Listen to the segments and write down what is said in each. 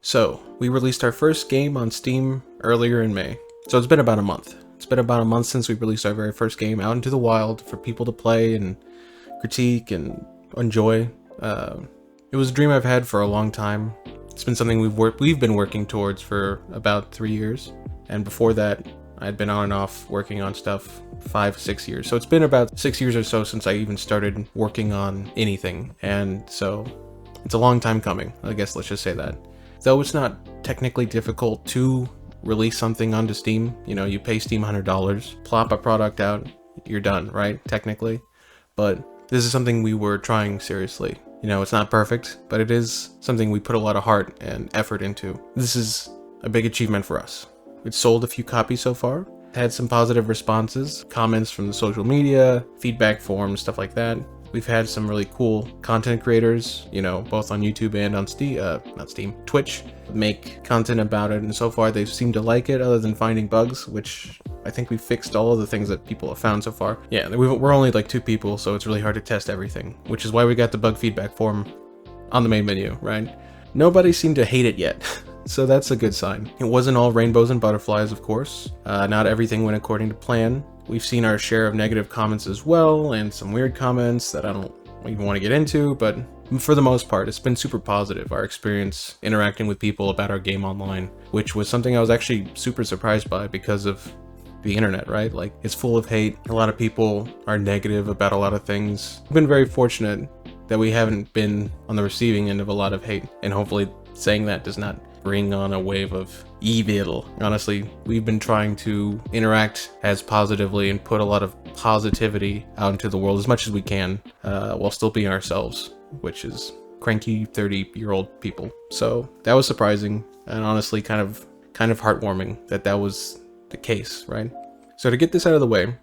So, we released our first game on Steam earlier in May. So it's been about a month. It's been about a month since we released our very first game out into the wild for people to play and critique and enjoy. It was a dream I've had for a long time. It's been something we've been working towards for about 3 years. And before that, I'd been on and off working on stuff 5-6 years. So it's been about 6 years or so since I even started working on anything. And so it's a long time coming, I guess let's just say that. Though it's not technically difficult to release something onto Steam, you know, you pay Steam $100, plop a product out, you're done, right? Technically. But this is something we were trying seriously. You know, it's not perfect, but it is something we put a lot of heart and effort into. This is a big achievement for us. It's sold a few copies so far, had some positive responses, comments from the social media, feedback forums, stuff like that. We've had some really cool content creators, you know, both on YouTube and on Twitch, make content about it, and so far they seem to like it, other than finding bugs, which I think we fixed all of the things that people have found so far. Yeah, we're only like 2 people, so it's really hard to test everything, which is why we got the bug feedback form on the main menu, right? Nobody seemed to hate it yet, so that's a good sign. It wasn't all rainbows and butterflies, of course. Not everything went according to plan. We've seen our share of negative comments as well, and some weird comments that I don't even want to get into, but for the most part, it's been super positive, our experience interacting with people about our game online, which was something I was actually super surprised by because of the internet, right? Like, it's full of hate. A lot of people are negative about a lot of things. I've been very fortunate that we haven't been on the receiving end of a lot of hate, and hopefully saying that does not bring on a wave of evil. Honestly, we've been trying to interact as positively and put a lot of positivity out into the world as much as we can, while still being ourselves, which is cranky 30-year-old people. So that was surprising and honestly kind of heartwarming that was the case, right? So to get this out of the way,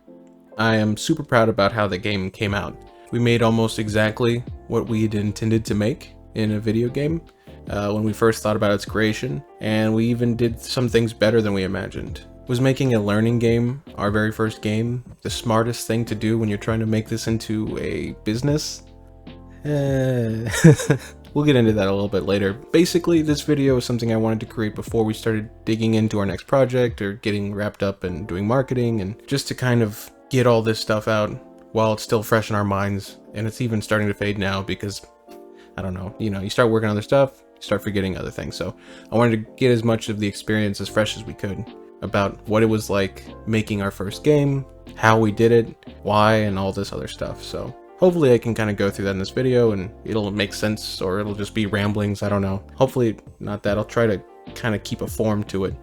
I am super proud about how the game came out. We made almost exactly what we had intended to make in a video game when we first thought about its creation, and we even did some things better than we imagined. Was making a learning game, our very first game, the smartest thing to do when you're trying to make this into a business? We'll get into that a little bit later. Basically, this video is something I wanted to create before we started digging into our next project or getting wrapped up and doing marketing, and just to kind of get all this stuff out while it's still fresh in our minds. And it's even starting to fade now because, I don't know, you start working on other stuff, you start forgetting other things. So I wanted to get as much of the experience as fresh as we could about what it was like making our first game, how we did it, why, and all this other stuff. So hopefully I can kind of go through that in this video and it'll make sense, or it'll just be ramblings, I don't know. Hopefully not that. I'll try to kind of keep a form to it.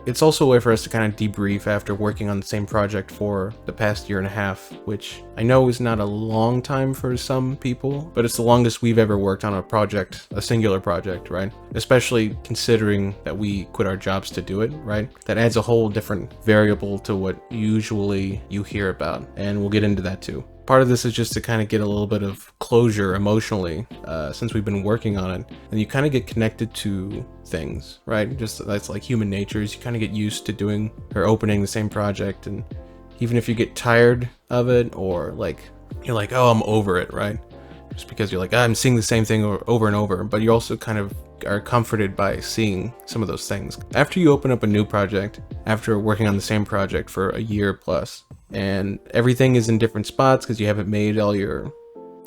It's also a way for us to kind of debrief after working on the same project for the past 1.5 years, which I know is not a long time for some people, but it's the longest we've ever worked on a project, a singular project, right? Especially considering that we quit our jobs to do it, right? That adds a whole different variable to what usually you hear about, and we'll get into that too. Part of this is just to kind of get a little bit of closure emotionally, since we've been working on it, and you kind of get connected to things, right? Just that's like human nature, is you kind of get used to doing or opening the same project, and even if you get tired of it, or like you're like, oh, I'm over it, right? Just because you're like, I'm seeing the same thing over and over, but you also kind of are comforted by seeing some of those things. After you open up a new project, after working on the same project for 1 year plus, and everything is in different spots because you haven't made all your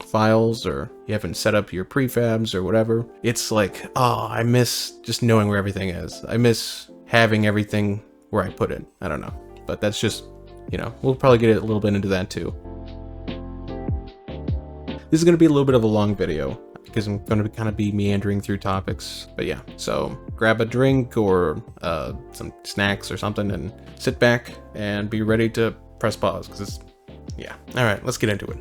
files or you haven't set up your prefabs or whatever, it's like, oh, I miss just knowing where everything is. I miss having everything where I put it. I don't know, but that's just, we'll probably get a little bit into that too. This is going to be a little bit of a long video because I'm going to kind of be meandering through topics, but yeah, so grab a drink or some snacks or something and sit back and be ready to press pause, because it's, yeah. All right, let's get into it.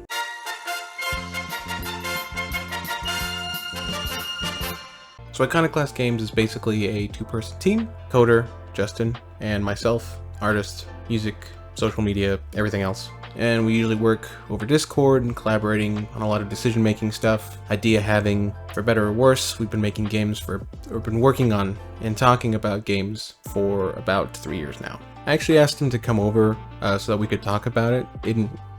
So Iconoclast Games is basically a 2-person team: coder, Justin, and myself, artist, music, social media, everything else. And we usually work over Discord and collaborating on a lot of decision-making stuff, idea having. For better or worse, we've been making games been working on and talking about games for about 3 years now. I actually asked him to come over so that we could talk about it.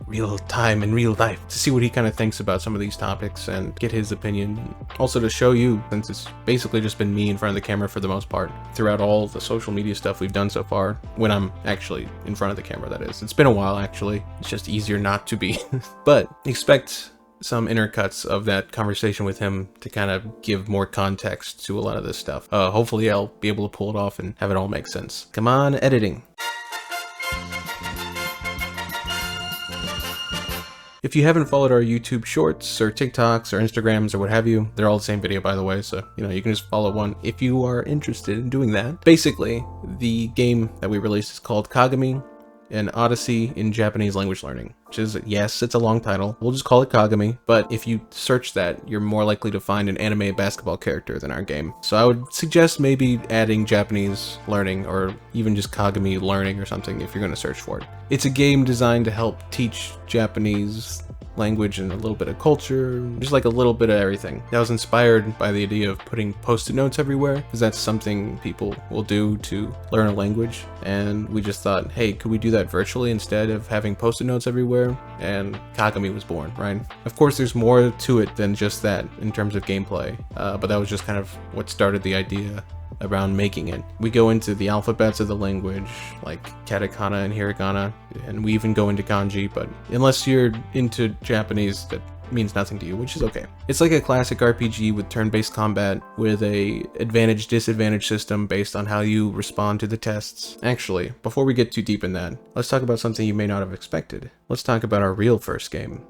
real time in real life to see what he kind of thinks about some of these topics and get his opinion. Also to show you, since it's basically just been me in front of the camera for the most part throughout all the social media stuff we've done so far, when I'm actually in front of the camera, that is. It's been a while actually, it's just easier not to be. But expect some intercuts of that conversation with him to kind of give more context to a lot of this stuff. Hopefully I'll be able to pull it off and have it all make sense. Come on, editing. If you haven't followed our YouTube shorts or TikToks or Instagrams or what have you, they're all the same video, by the way, so you can just follow one if you are interested in doing that. Basically, the game that we released is called Kagami, an Odyssey in Japanese language learning, which is, yes, it's a long title. We'll just call it Kagami, but if you search that, you're more likely to find an anime basketball character than our game. So I would suggest maybe adding Japanese learning or even just Kagami learning or something if you're going to search for it. It's a game designed to help teach Japanese language and a little bit of culture, just like a little bit of everything. That was inspired by the idea of putting post-it notes everywhere, because that's something people will do to learn a language, and we just thought, hey, could we do that virtually instead of having post-it notes everywhere? And Kagami was born, right? Of course, there's more to it than just that in terms of gameplay, but that was just kind of what started the idea around making it. We go into the alphabets of the language, like katakana and hiragana, and we even go into kanji, but unless you're into Japanese, that means nothing to you, which is okay. It's like a classic RPG with turn-based combat with a advantage-disadvantage system based on how you respond to the tests. Actually, before we get too deep in that, let's talk about something you may not have expected. Let's talk about our real first game.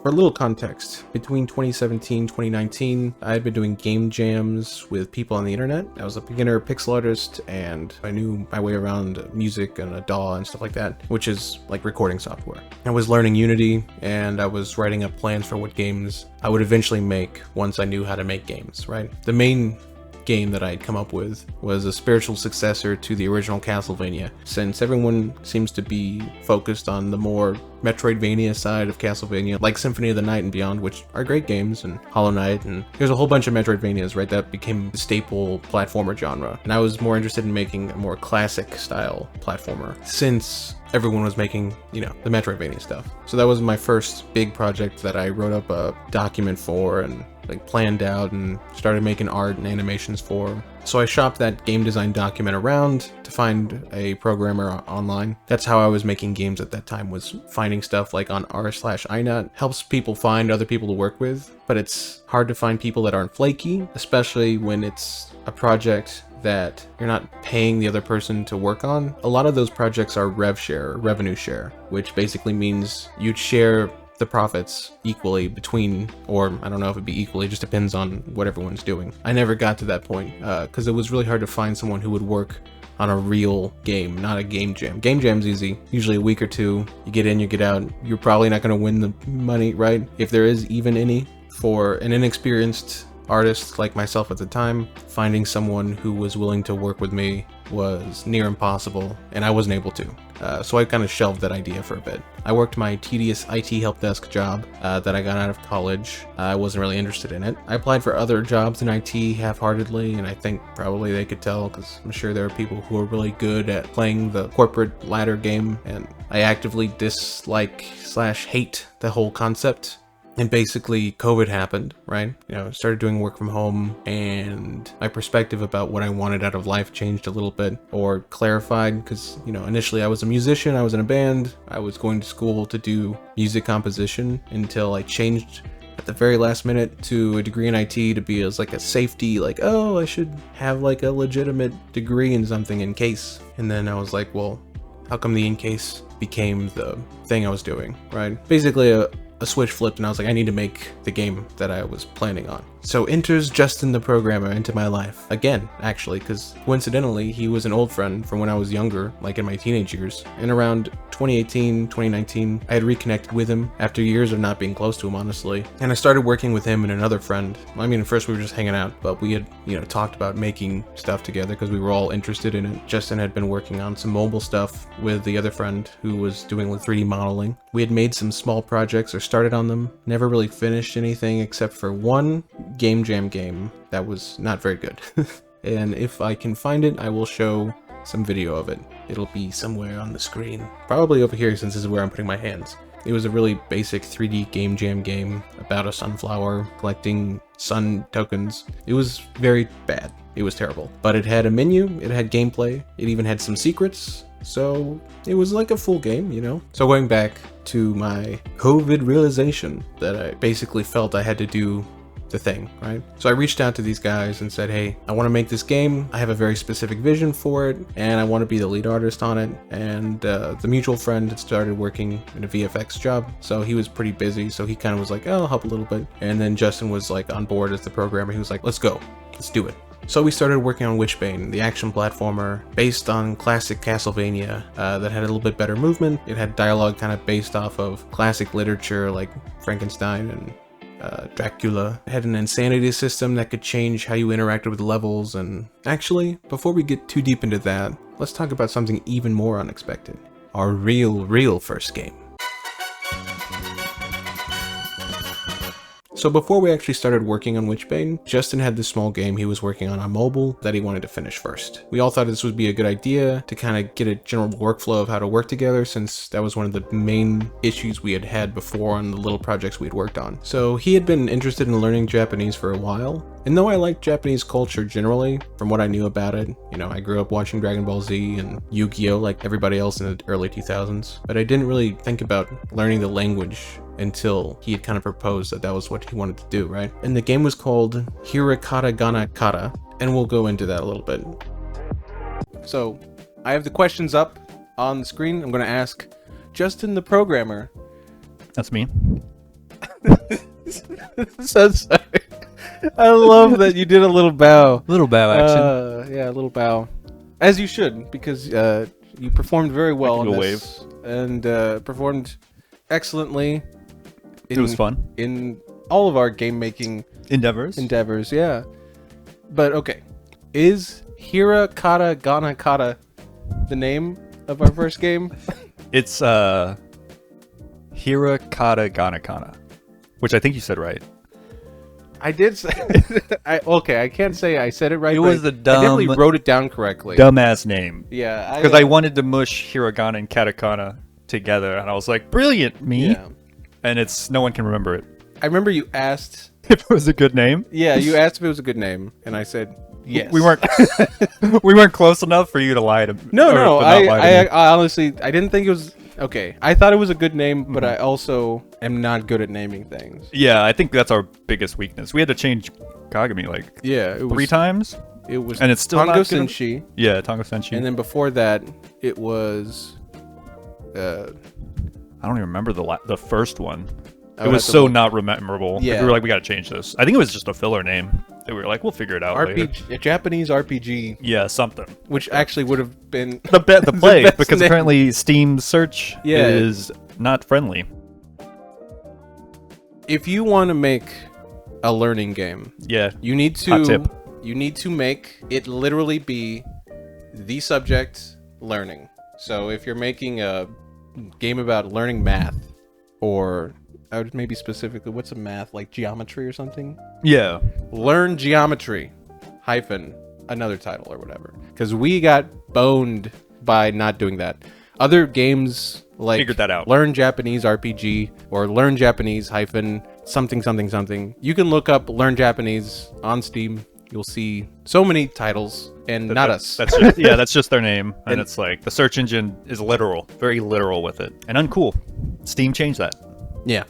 For a little context, between 2017 and 2019, I had been doing game jams with people on the internet. I was a beginner pixel artist, and I knew my way around music and a DAW and stuff like that, which is like recording software. I was learning Unity, and I was writing up plans for what games I would eventually make once I knew how to make games, right? The main game that I'd come up with was a spiritual successor to the original Castlevania, since everyone seems to be focused on the more Metroidvania side of Castlevania, like Symphony of the Night and Beyond, which are great games, and Hollow Knight, and there's a whole bunch of Metroidvanias, right? That became the staple platformer genre. And I was more interested in making a more classic style platformer, since everyone was making, the Metroidvania stuff. So that was my first big project that I wrote up a document for and planned out and started making art and animations for. So I shopped that game design document around to find a programmer online. That's how I was making games at that time, was finding stuff like on r/inut. Helps people find other people to work with, but it's hard to find people that aren't flaky, especially when it's a project that you're not paying the other person to work on. A lot of those projects are rev share, or revenue share, which basically means you'd share the profits equally between, or I don't know if it'd be equally, it just depends on what everyone's doing. I never got to that point because it was really hard to find someone who would work on a real game, not a game jam. Game jam's easy, usually a week or two, you get in, you get out. You're probably not going to win the money, right? If there is even any. For an inexperienced artist like myself at the time, finding someone who was willing to work with me was near impossible, and I wasn't able to. So I kind of shelved that idea for a bit. I worked my tedious IT help desk job that I got out of college. I wasn't really interested in it. I applied for other jobs in IT half-heartedly, and I think probably they could tell, because I'm sure there are people who are really good at playing the corporate ladder game, and I actively dislike/hate the whole concept. And basically, COVID happened, right? Started doing work from home, and my perspective about what I wanted out of life changed a little bit, or clarified, because, initially I was a musician, I was in a band, I was going to school to do music composition, until I changed at the very last minute to a degree in IT to be as a safety, oh, I should have a legitimate degree in something in case. And then I was like, well, how come the in case became the thing I was doing, right? Basically, a switch flipped, and I was like, I need to make the game that I was planning on. So enters Justin the programmer into my life. Again, actually, because coincidentally, he was an old friend from when I was younger, in my teenage years. And around 2018, 2019, I had reconnected with him after years of not being close to him, honestly. And I started working with him and another friend. I mean, at first we were just hanging out, but we had, talked about making stuff together because we were all interested in it. Justin had been working on some mobile stuff with the other friend who was doing 3D modeling. We had made some small projects or started on them, never really finished anything except for one game jam game that was not very good. And if I can find it, I will show some video of it. It'll be somewhere on the screen. Probably over here since this is where I'm putting my hands. It was a really basic 3D game jam game about a sunflower collecting sun tokens. It was very bad. It was terrible. But it had a menu, it had gameplay, it even had some secrets. So it was like a full game, you know? So going back to my COVID realization that I basically felt I had to do the thing, right? So I reached out to these guys and said, hey, I want to make this game. I have a very specific vision for it, and I want to be the lead artist on it. And the mutual friend had started working in a VFX job, so he was pretty busy. So he kind of was like, oh, I'll help a little bit. And then Justin was like on board as the programmer. He was like, let's go, let's do it. So we started working on Witchbane, the action platformer based on classic Castlevania that had a little bit better movement. It had dialogue kind of based off of classic literature like Frankenstein and Dracula. It had an insanity system that could change how you interacted with levels. And actually, before we get too deep into that, let's talk about something even more unexpected. Our real first game. So before we actually started working on Witchbane, Justin had this small game he was working on mobile that he wanted to finish first. We all thought this would be a good idea to kind of get a general workflow of how to work together, since that was one of the main issues we had had before on the little projects we'd worked on. So he had been interested in learning Japanese for a while, and though I liked Japanese culture generally, from what I knew about it, you know, I grew up watching Dragon Ball Z and Yu-Gi-Oh! Like everybody else in the early 2000s, but I didn't really think about learning the language until he had kind of proposed that that was what he wanted to do, right? And the game was called Hirokata Gana Kata, and we'll go into that a little bit. So, I have the questions up on the screen. I'm going to ask Justin, the programmer. That's me. So sorry. I love that you did a little bow. Little bow action. Yeah, a little bow. As you should, because you performed very well on this. And performed excellently. It was fun. In all of our game-making endeavors, yeah. But okay, is Hirokata Gana Kata the name of our first game? It's Hirokata Gana Kana, which I think you said right. I did say. I can't say I said it right. It was the dumb. I definitely wrote it down correctly. Dumbass name. Yeah, because I wanted to mush Hiragana and Katakana together, and I was like, brilliant, me. Yeah. And no one can remember it. I remember you asked if it was a good name. Yeah, you asked if it was a good name, and I said yes. We weren't close enough for you to lie to me. No. I honestly, I didn't think it was okay. I thought it was a good name, but I also am not good at naming things. Yeah, I think that's our biggest weakness. We had to change Kagami like 3 times. It was, and it's still Tango not gonna... Senshi. Yeah, Tango Senshi. And then before that, it was. I don't even remember the first one. It was so not memorable. Yeah. Like, we were like, we gotta change this. I think it was just a filler name. We were like, we'll figure it out later. A Japanese RPG. Yeah, something. Which actually would have been the play, because name. Apparently Steam search is not friendly. If you want to make a learning game, you need to make it literally be the subject learning. So if you're making a game about learning math, or I would maybe specifically, what's a math, like geometry or something? Yeah. Learn geometry, hyphen, another title or whatever. Because we got boned by not doing that. Other games like figured that out. Learn Japanese RPG or Learn Japanese hyphen something. You can look up Learn Japanese on Steam. You'll see so many titles, and not us. That's just their name. And it's like, the search engine is literal, very literal with it. And uncool. Steam changed that. Yeah.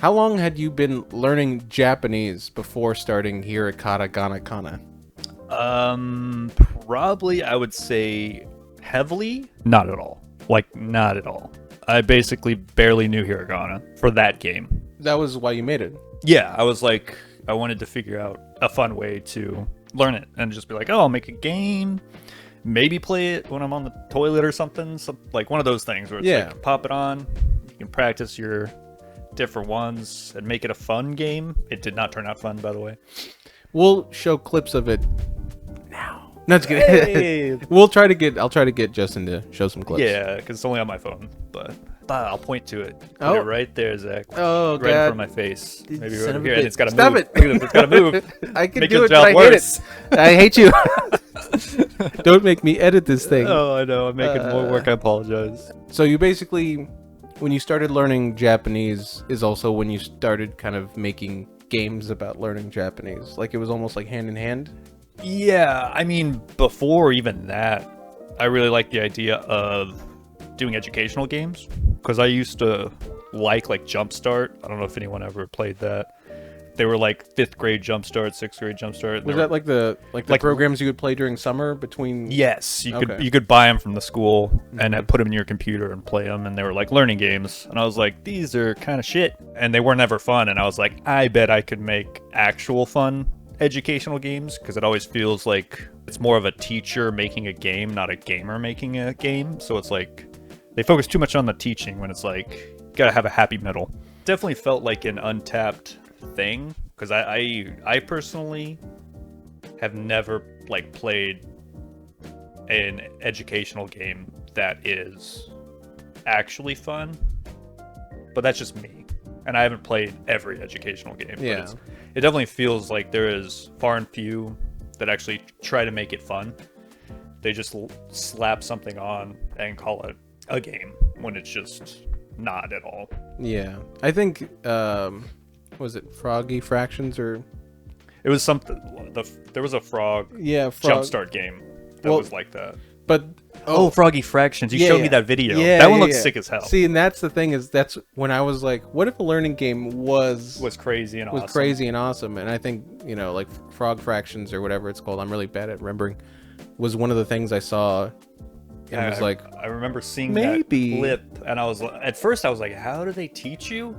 How long had you been learning Japanese before starting Hirokata Gana Kana? Probably, I would say, heavily. Not at all. Like, not at all. I basically barely knew hiragana for that game. That was why you made it. Yeah, I was like, I wanted to figure out a fun way to learn it and just be like, oh, I'll make a game, maybe play it when I'm on the toilet or something. Like one of those things where it's like, pop it on, you can practice your different ones and make it a fun game. It did not turn out fun, by the way. We'll show clips of it now. No, it's good. Hey. I'll try to get Justin to show some clips. Yeah, because it's only on my phone, but I'll point to it. Put it right there, Zach. Oh, right in front of my face. Maybe right over here, and it's got to move. Stop it! It's got to move. I can do it, but I hate it. I hate you. Don't make me edit this thing. Oh, I know. I'm making more work. I apologize. So you basically, when you started learning Japanese, is also when you started kind of making games about learning Japanese. Like it was almost like hand in hand. Yeah, I mean, before even that, I really liked the idea of doing educational games because I used to like Jumpstart. I don't know if anyone ever played that. They were like 5th grade Jumpstart, 6th grade Jumpstart. Was that like the programs you would play during summer between? Yes, you could buy them from the school and put them in your computer and play them, and they were like learning games. And I was like, these are kind of shit, and they were never fun. And I was like, I bet I could make actual fun educational games because it always feels like it's more of a teacher making a game, not a gamer making a game. So it's like they focus too much on the teaching when it's like you gotta have a happy middle. Definitely felt like an untapped thing because I personally have never like played an educational game that is actually fun, but that's just me, and I haven't played every educational game. Yeah, but it definitely feels like there is far and few that actually try to make it fun. They just slap something on and call it a game when it's just not at all. Yeah, I think was it Froggy Fractions or? It was something. There was a frog. Yeah, Jumpstart game that was like that. But Froggy Fractions. You showed me that video. Yeah, that one looks sick as hell. See, and that's the thing is that's when I was like, what if a learning game was crazy and awesome? Was crazy and awesome, and I think like Frog Fractions or whatever it's called. I'm really bad at remembering. Was one of the things I saw. And was like, I remember seeing maybe that clip, and I was at first I was like, how do they teach you?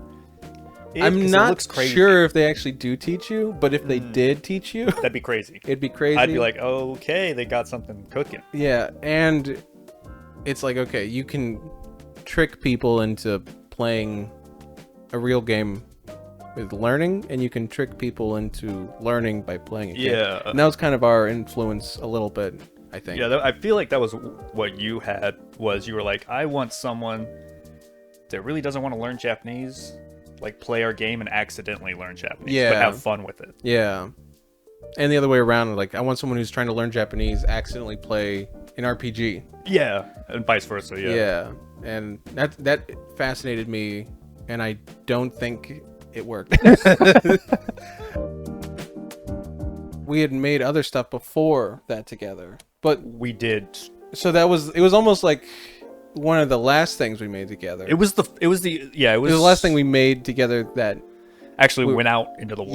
I'm not sure if they actually do teach you, but if they did teach you, that'd be crazy. It'd be crazy. I'd be like, oh, okay, they got something cooking. Yeah, and it's like, okay, you can trick people into playing a real game with learning, and you can trick people into learning by playing a game. Yeah. And that was kind of our influence a little bit, I think. Yeah, I feel like that was what you had, was you were like, I want someone that really doesn't want to learn Japanese, like play our game and accidentally learn Japanese, but have fun with it. Yeah. And the other way around, like I want someone who's trying to learn Japanese accidentally play an RPG. Yeah, and vice versa. Yeah, and that fascinated me, and I don't think it worked. We had made other stuff before that together, but we did. So it was almost like one of the last things we made together. It was the last thing we made together that actually went out into the world.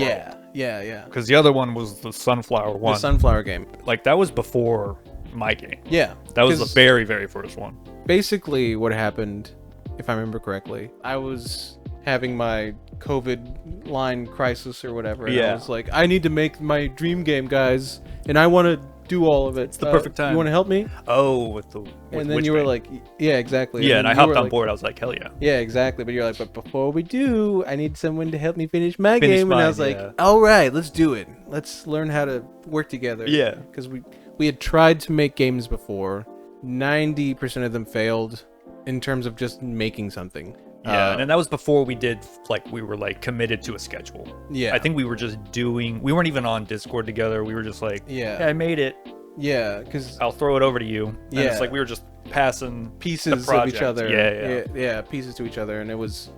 Yeah. Because the other one was the Sunflower one. The Sunflower game. Like that was before my game. Yeah. That was the very, very first one. Basically what happened, if I remember correctly, I was having my COVID line crisis or whatever. And I was like, I need to make my dream game, guys, and I want to do all of it. It's the perfect time. You want to help me? Oh, and then you were like, yeah, exactly. Yeah, and I hopped on board. I was like, hell yeah. Yeah, exactly. But you're like, but before we do, I need someone to help me finish my game. And I was like, all right, let's do it. Let's learn how to work together. Yeah. Because we had tried to make games before. 90% of them failed in terms of just making something. Yeah, and that was before we did, we were committed to a schedule. Yeah. I think we were just we weren't even on Discord together. We were just like, yeah, I made it. Yeah, because I'll throw it over to you. And it's like we were just passing pieces of each other. Yeah, pieces to each other, and it was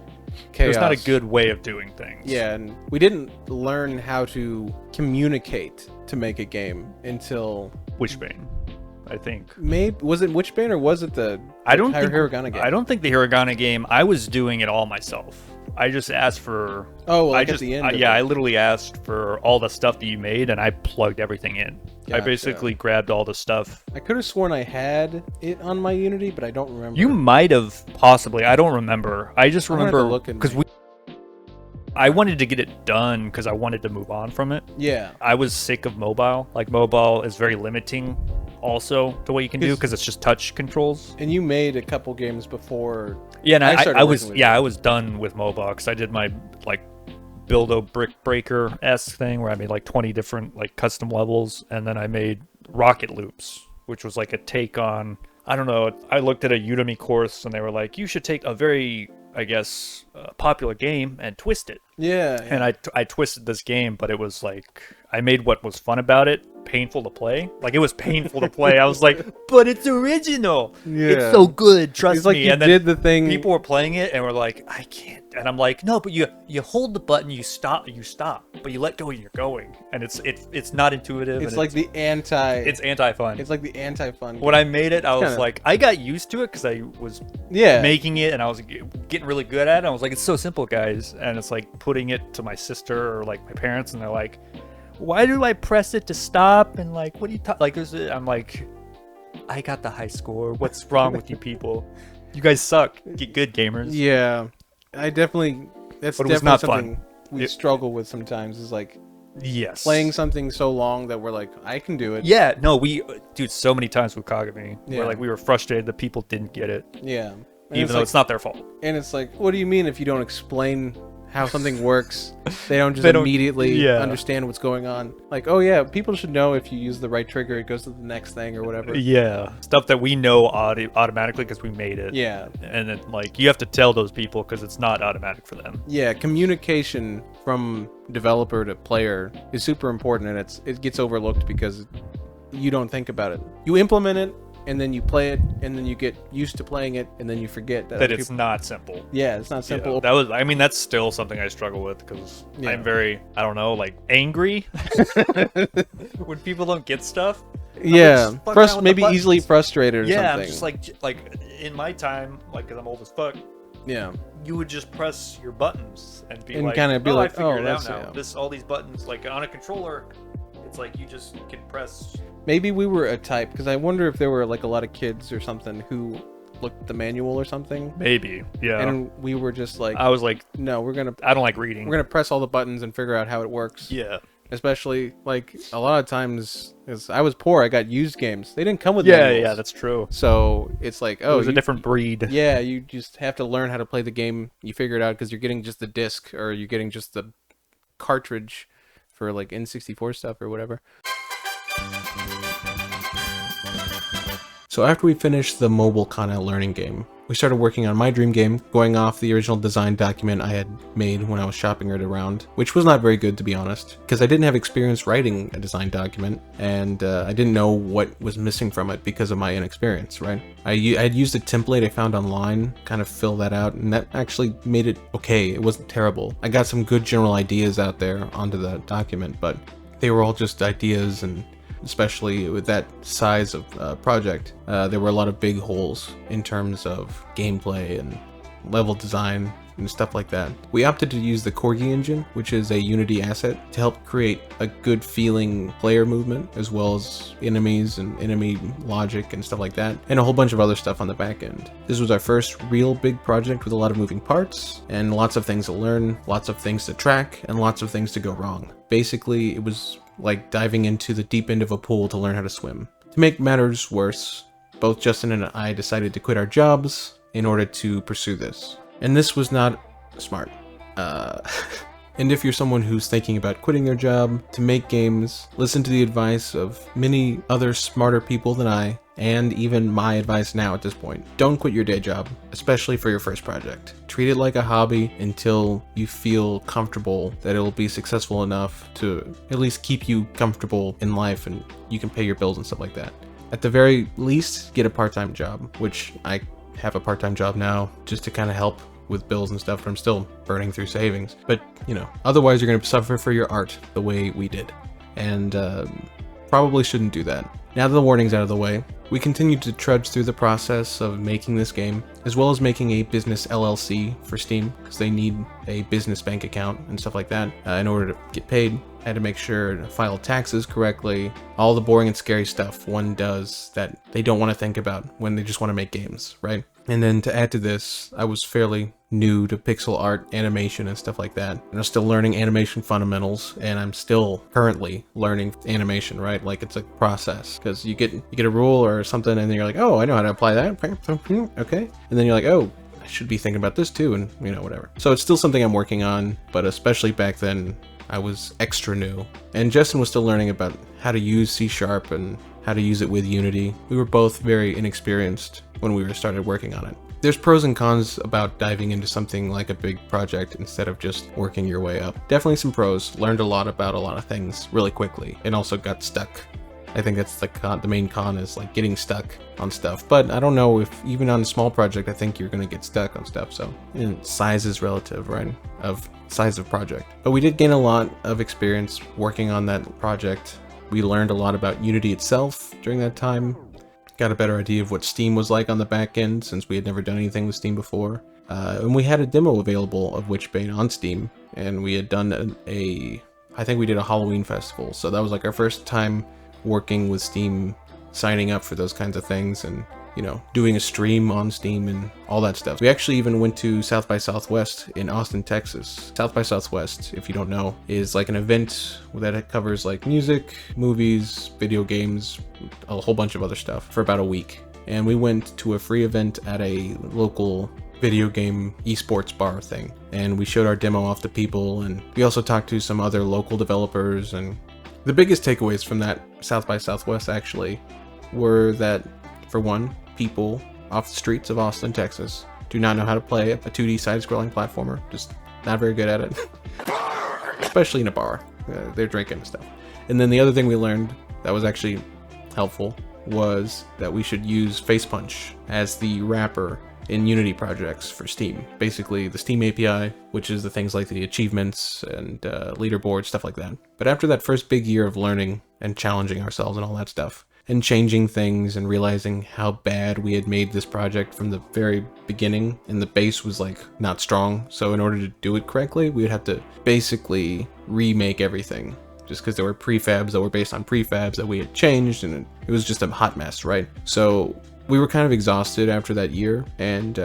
chaos. It was not a good way of doing things. Yeah, and we didn't learn how to communicate to make a game until Wishbane, I think. Maybe was it Witchbane or was it the Hiragana game? I don't think the Hiragana game. I was doing it all myself. I just asked for. At the end. I literally asked for all the stuff that you made, and I plugged everything in. Gotcha. I basically grabbed all the stuff. I could have sworn I had it on my Unity, but I don't remember. You might have possibly. I don't remember. I just remember because I wanted to get it done because I wanted to move on from it. Yeah. I was sick of mobile. Like mobile is very limiting also to what you can do because it's just touch controls. And you made a couple games before. Yeah, and I was done with mobile because I did my Build-O Brick Breaker-esque thing where I made 20 different custom levels, and then I made Rocket Loops, which was a take on, I don't know, I looked at a Udemy course and they were like, you should take a very, I guess, popular game and twist it. Yeah. And I twisted this game, but it was I made what was fun about it painful to play. Like, it was painful to play. I was like, but it's original. Yeah. It's so good. Trust like me. you And then did the thing. people were playing it and were like, I can't. And I'm like, no, but you hold the button, you stop, but you let go and you're going. And it's not intuitive. It's and like the anti. It's anti-fun. It's like the anti-fun. When I made it, I was like, I got used to it because I was making it and I was getting really good at it. I was like, it's so simple, guys. And it's like putting it to my sister or like my parents, and they're like, why do I press it to stop? And like, what do you like? I'm like, I got the high score. What's wrong with you people? You guys suck. Get good, gamers. Yeah, I definitely. That's But it was definitely not something fun. we struggle with sometimes. Is like Yes. playing something so long that we're like, I can do it. Yeah. No, dude, so many times with Kagami, Yeah. where like we were frustrated that people didn't get it, Yeah. And even though it's not their fault. And it's like, what do you mean if you don't explain how something works? They don't just They don't- immediately yeah. understand what's going on. Like, oh yeah, people should know if you use the right trigger, it goes to the next thing or whatever. Yeah. Stuff that we know automatically because we made it. Yeah. And then like you have to tell those people because it's not automatic for them. Yeah, communication from developer to player is super important, and it gets overlooked because you don't think about it. You implement it, and then you play it, and then you get used to playing it, and then you forget that That it's not simple. Yeah, it's not simple. Yeah, that's still something I struggle with because Yeah. I'm very, I don't know, like angry when people don't get stuff. Yeah, fuck around with maybe the easily buttons. frustrated or Yeah, something. I'm just like in my time, like because I'm old as fuck, Yeah, you would just press your buttons and be And like, kinda be oh, like, I figured oh, it out that's- now. yeah. All these buttons, like on a controller, it's like you just can press. maybe we were a type, because I wonder if there were like a lot of kids or something who looked at the manual or something, Maybe, yeah. and we were just like, I was like, no, I don't like reading. we're gonna press all the buttons and figure out how it works. Yeah. Especially like a lot of times, as I was poor, I got used games. They didn't come with Yeah, manuals. yeah, that's true. So it's like, It oh, was a different breed. Yeah, you just have to learn how to play the game. You figure it out because you're getting just the disc, or you're getting just the cartridge for like N64 stuff or whatever. So after we finished the mobile Kana learning game, we started working on my dream game, going off the original design document I had made when I was shopping it around, which was not very good, to be honest, because I didn't have experience writing a design document, and I didn't know what was missing from it because of my inexperience, right? I had used a template I found online, kind of fill that out, and that actually made it okay. It wasn't terrible. I got some good general ideas out there onto the document, but they were all just ideas, and especially with that size of project, there were a lot of big holes in terms of gameplay and level design and stuff like that. We opted to use the Corgi engine, which is a Unity asset, to help create a good feeling player movement, as well as enemies and enemy logic and stuff like that, and a whole bunch of other stuff on the back end. This was our first real big project with a lot of moving parts, and lots of things to learn, lots of things to track, and lots of things to go wrong. Basically, it was like diving into the deep end of a pool to learn how to swim. To make matters worse, both Justin and I decided to quit our jobs in order to pursue this. And this was not smart. And if you're someone who's thinking about quitting their job to make games, listen to the advice of many other smarter people than I, and even my advice now at this point. Don't quit your day job, especially for your first project. Treat it like a hobby until you feel comfortable that it'll be successful enough to at least keep you comfortable in life and you can pay your bills and stuff like that. At the very least, get a part-time job, which I have a part-time job now just to kind of help with bills and stuff, but I'm still burning through savings. But, you know, otherwise you're going to suffer for your art the way we did. And probably shouldn't do that. Now that the warning's out of the way, we continued to trudge through the process of making this game, as well as making a business LLC for Steam, because they need a business bank account and stuff like that in order to get paid. I had to make sure to file taxes correctly, all the boring and scary stuff one does that they don't want to think about when they just want to make games, right? And then to add to this, I was fairly new to pixel art, animation, and stuff like that. And I'm still learning animation fundamentals, and I'm still currently learning animation, right? Like, it's a process, because you get a rule or something, and then you're like, oh, I know how to apply that. Okay. And then you're like, oh, I should be thinking about this too, and you know, whatever. So it's still something I'm working on, but especially back then, I was extra new. And Justin was still learning about how to use C# and how to use it with Unity. We were both very inexperienced when we started working on it. There's pros and cons about diving into something like a big project instead of just working your way up. Definitely some pros. Learned a lot about a lot of things really quickly, and also got stuck I think that's the main con is like getting stuck on stuff. But I don't know if even on a small project, I think you're going to get stuck on stuff. So size is relative, right? Of size of project. But we did gain a lot of experience working on that project. We learned a lot about Unity itself during that time. Got a better idea of what Steam was like on the back end since we had never done anything with Steam before. And we had a demo available of Witchbane on Steam, and we had done I think we did a Halloween festival. So that was like our first time working with Steam, signing up for those kinds of things, and you know, doing a stream on Steam and all that stuff. We actually even went to South by Southwest in Austin, Texas. South by Southwest, if you don't know, is like an event that covers like music, movies, video games, a whole bunch of other stuff for about a week. And we went to a free event at a local video game esports bar thing, and we showed our demo off to people, and we also talked to some other local developers. And the biggest takeaways from that South by Southwest actually were that, for one, people off the streets of Austin, Texas do not know how to play a 2D side-scrolling platformer. Just not very good at it. Especially in a bar. They're drinking and stuff. And then the other thing we learned that was actually helpful was that we should use Facepunch as the wrapper in Unity projects for Steam. Basically the Steam API, which is the things like the achievements and leaderboards, stuff like that. But after that first big year of learning and challenging ourselves and all that stuff, and changing things and realizing how bad we had made this project from the very beginning, and the base was like not strong, so in order to do it correctly we would have to basically remake everything, just because there were prefabs that were based on prefabs that we had changed, and it was just a hot mess, right? So we were kind of exhausted after that year, and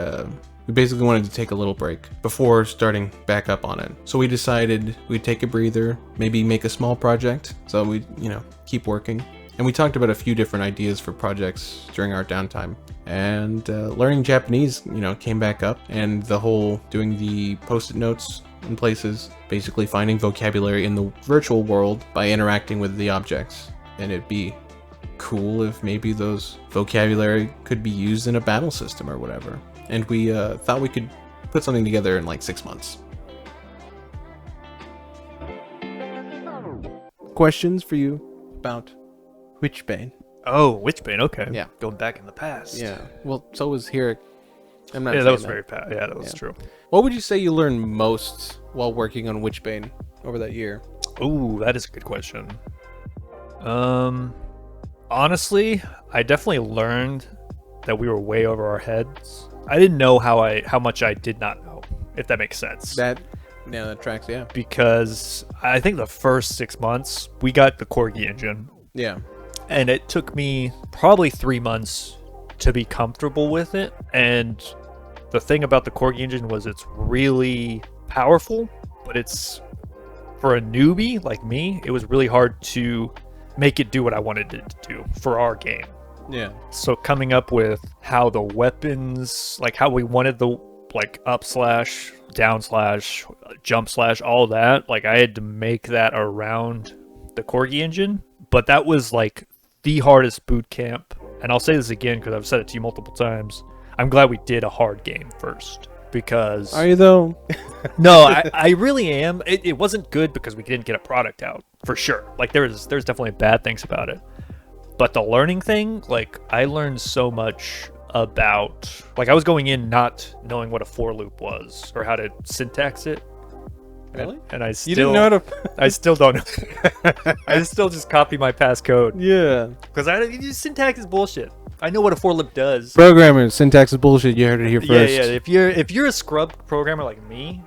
we basically wanted to take a little break before starting back up on it. So we decided we'd take a breather, maybe make a small project, so we'd, you know, keep working. And we talked about a few different ideas for projects during our downtime. And learning Japanese, you know, came back up, and the whole doing the post-it notes in places, basically finding vocabulary in the virtual world by interacting with the objects. And it'd be cool if maybe those vocabulary could be used in a battle system or whatever. And we thought we could put something together in like 6 months. Questions for you about Witchbane? Oh, Witchbane, okay. Yeah. Going back in the past. Yeah. Well, so was here. I'm not. Yeah, saying that was very past. Yeah, that was true. What would you say you learned most while working on Witchbane over that year? Ooh, that is a good question. Honestly, I definitely learned that we were way over our heads. I didn't know how much I did not know, if that makes sense. That tracks, yeah. Because I think the first 6 months, we got the Corgi engine. Yeah. And it took me probably 3 months to be comfortable with it. And the thing about the Corgi engine was it's really powerful, but it's, for a newbie like me, it was really hard to make it do what I wanted it to do for our game. Yeah. So coming up with how the weapons, like how we wanted the like up slash, down slash, jump slash, all that, like I had to make that around the Corgi engine. But that was like the hardest boot camp. And I'll say this again because I've said it to you multiple times. I'm glad we did a hard game first, because... Are you though? No, I really am. It wasn't good because we didn't get a product out, for sure. Like there's definitely bad things about it. But the learning thing, like I learned so much about... Like I was going in not knowing what a for loop was or how to syntax it. Really? And I still... You didn't know how to... I still don't know. I still just copy my past code. Yeah. Because syntax is bullshit. I know what a for loop does. Programmers, syntax is bullshit. You heard it here first. Yeah. If you're a scrub programmer like me,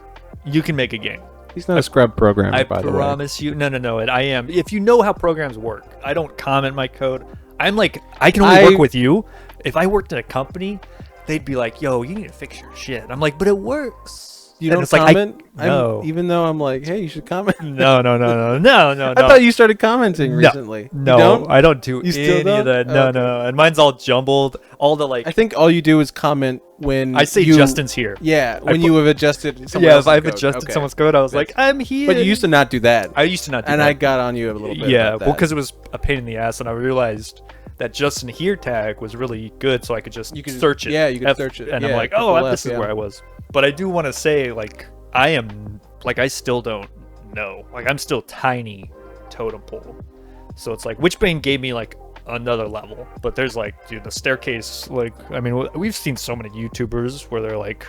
you can make a game. He's not a scrub programmer, by the way. I promise you. No. I am. If you know how programs work, I don't comment my code. I'm like, I can only work with you. If I worked at a company, they'd be like, yo, you need to fix your shit. I'm like, but it works. You don't comment? No. Even though I'm like, hey, you should comment. No. I thought you started commenting recently. No, I don't do any of that. No. And mine's all jumbled. All the like. I think all you do is comment when I say Justin's here. Yeah, when you have adjusted someone else's if I've code. adjusted someone's code, I was like, I'm here. But you used to not do that. I used to not do that. And I got on you a little bit about that. Well, because it was a pain in the ass, and I realized that Justin here tag was really good, so I could just search it. Yeah, you could search it. And I'm like, oh, this is where I was. But I do want to say, like, I still don't know. Like, I'm still tiny totem pole. So it's like Witchbane gave me like another level, but there's like, dude, the staircase, like, I mean, we've seen so many YouTubers where they're like,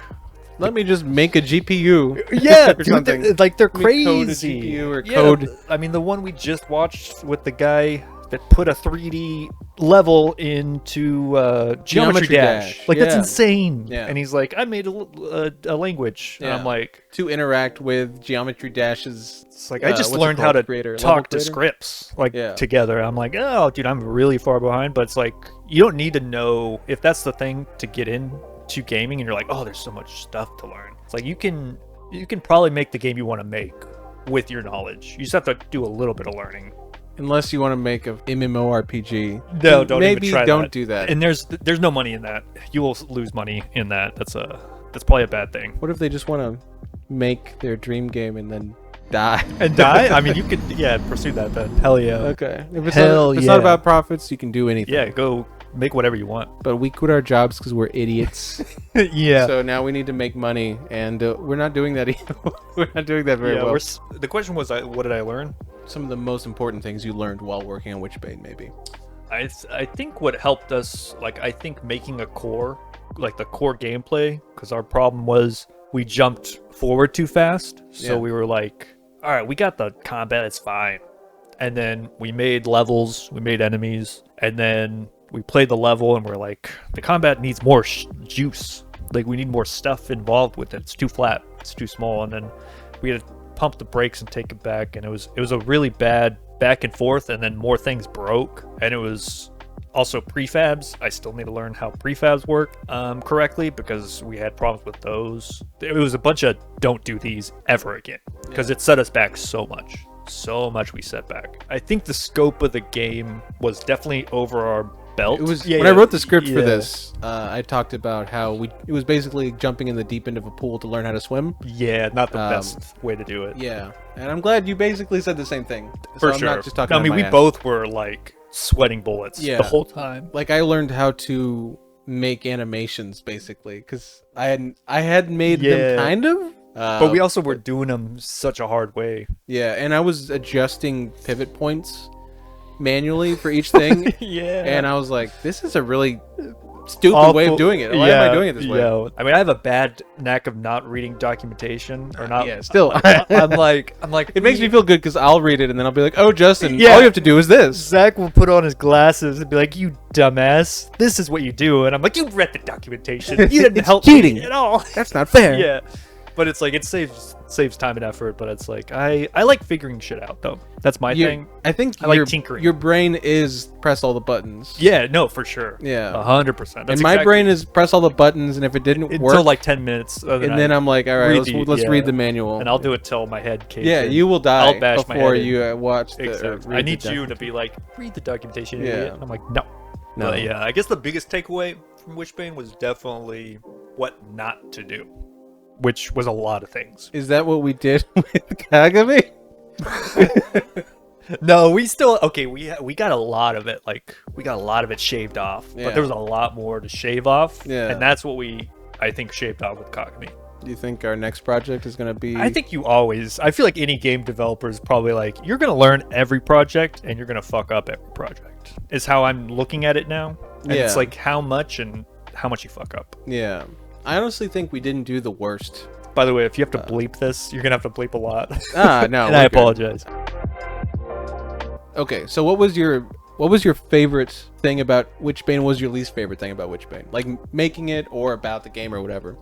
let me just make a GPU. yeah, or dude, something. they're Let me code a crazy. GPU or Yeah, code. I mean, the one we just watched with the guy that put a 3D level into Geometry Dash. Like, that's Yeah. insane. Yeah. And he's like, I made a language. And Yeah. I'm like, To interact with Geometry Dash's. it's like, I just what's it learned how called? to Level talk to creator? scripts like Yeah. together. I'm like, oh, dude, I'm really far behind. But it's like, you don't need to know if that's the thing to get into gaming. And you're like, oh, there's so much stuff to learn. It's like, you can probably make the game you want to make with your knowledge. You just have to do a little bit of learning. Unless you want to make a MMORPG. No, don't Maybe even try don't that. do that. And there's no money in that. You will lose money in that. That's probably a bad thing. What if they just want to make their dream game and then die? And die? I mean, you could, yeah, pursue that then. Hell yeah. Okay. If it's, Hell if it's not yeah. about profits, you can do anything. Yeah, go make whatever you want. But we quit our jobs because we're idiots. Yeah. So now we need to make money, and we're not doing that either. We're not doing that very Yeah, well. the question was, what did I learn? Some of the most important things you learned while working on Witchbane, maybe. I think what helped us, like, I think making a core, like the core gameplay, because our problem was we jumped forward too fast. So Yeah. we were like, all right, we got the combat, it's fine. And then we made levels, we made enemies, and then we played the level and we're like, the combat needs more juice. Like, we need more stuff involved with it. It's too flat, it's too small. And then we had to pump the brakes and take it back, and it was a really bad back and forth, and then more things broke, and it was also prefabs. I still need to learn how prefabs work correctly, because we had problems with those. It was a bunch of don't do these ever again, because it set us back so much we set back. I think the scope of the game was definitely over our belt. It was when I wrote the script for this. I talked about how it was basically jumping in the deep end of a pool to learn how to swim. Yeah, not the best way to do it. Yeah, and I'm glad you basically said the same thing. For I'm sure. not just talking. I mean, out we my ass. both were like sweating bullets Yeah. the whole time. Like, I learned how to make animations basically because I had made them kind of. But we also were doing them such a hard way. Yeah, and I was adjusting pivot points manually for each thing. Yeah. And I was like, this is a really stupid way of doing it. Why am I doing it this way? Yeah. I mean, I have a bad knack of not reading documentation or not. Yeah, still. I'm like, It makes me feel good because I'll read it and then I'll be like, oh, Justin, Yeah. all you have to do is this. Zach will put on his glasses and be like, you dumbass, this is what you do. And I'm like, you read the documentation. You didn't It's help cheating. me at all. That's not fair. Yeah. But it's like, it saves time and effort, but it's like, I like figuring shit out, though. That's my thing. I think I like tinkering. Your brain is press all the buttons. Yeah, no, for sure. Yeah. 100%. And my brain is press all the buttons, and if it didn't until work, like 10 minutes. and then I'm like, all right, let's read the manual. And I'll do it till my head caves Yeah, in. you will die I'll bash my before head in. you watch the. Exactly. I need you to be like, read the documentation, Yeah. idiot. And I'm like, no. But yeah, I guess the biggest takeaway from Witchbane was definitely what not to do, which was a lot of things. Is that what we did with Kagami? No, we got a lot of it. Like, we got a lot of it shaved off, Yeah. but there was a lot more to shave off. Yeah. And that's what I think, shaved off with Kagami. Do you think our next project is going to be? I think I feel like any game developer is probably like, you're going to learn every project and you're going to fuck up every project, is how I'm looking at it now. And Yeah. it's like how much you fuck up. Yeah. I honestly think we didn't do the worst. By the way, if you have to bleep this, you're going to have to bleep a lot. No. And we're I good. apologize. Okay, so what was your favorite thing about Witchbane? What was your least favorite thing about Witchbane? Like making it or about the game or whatever?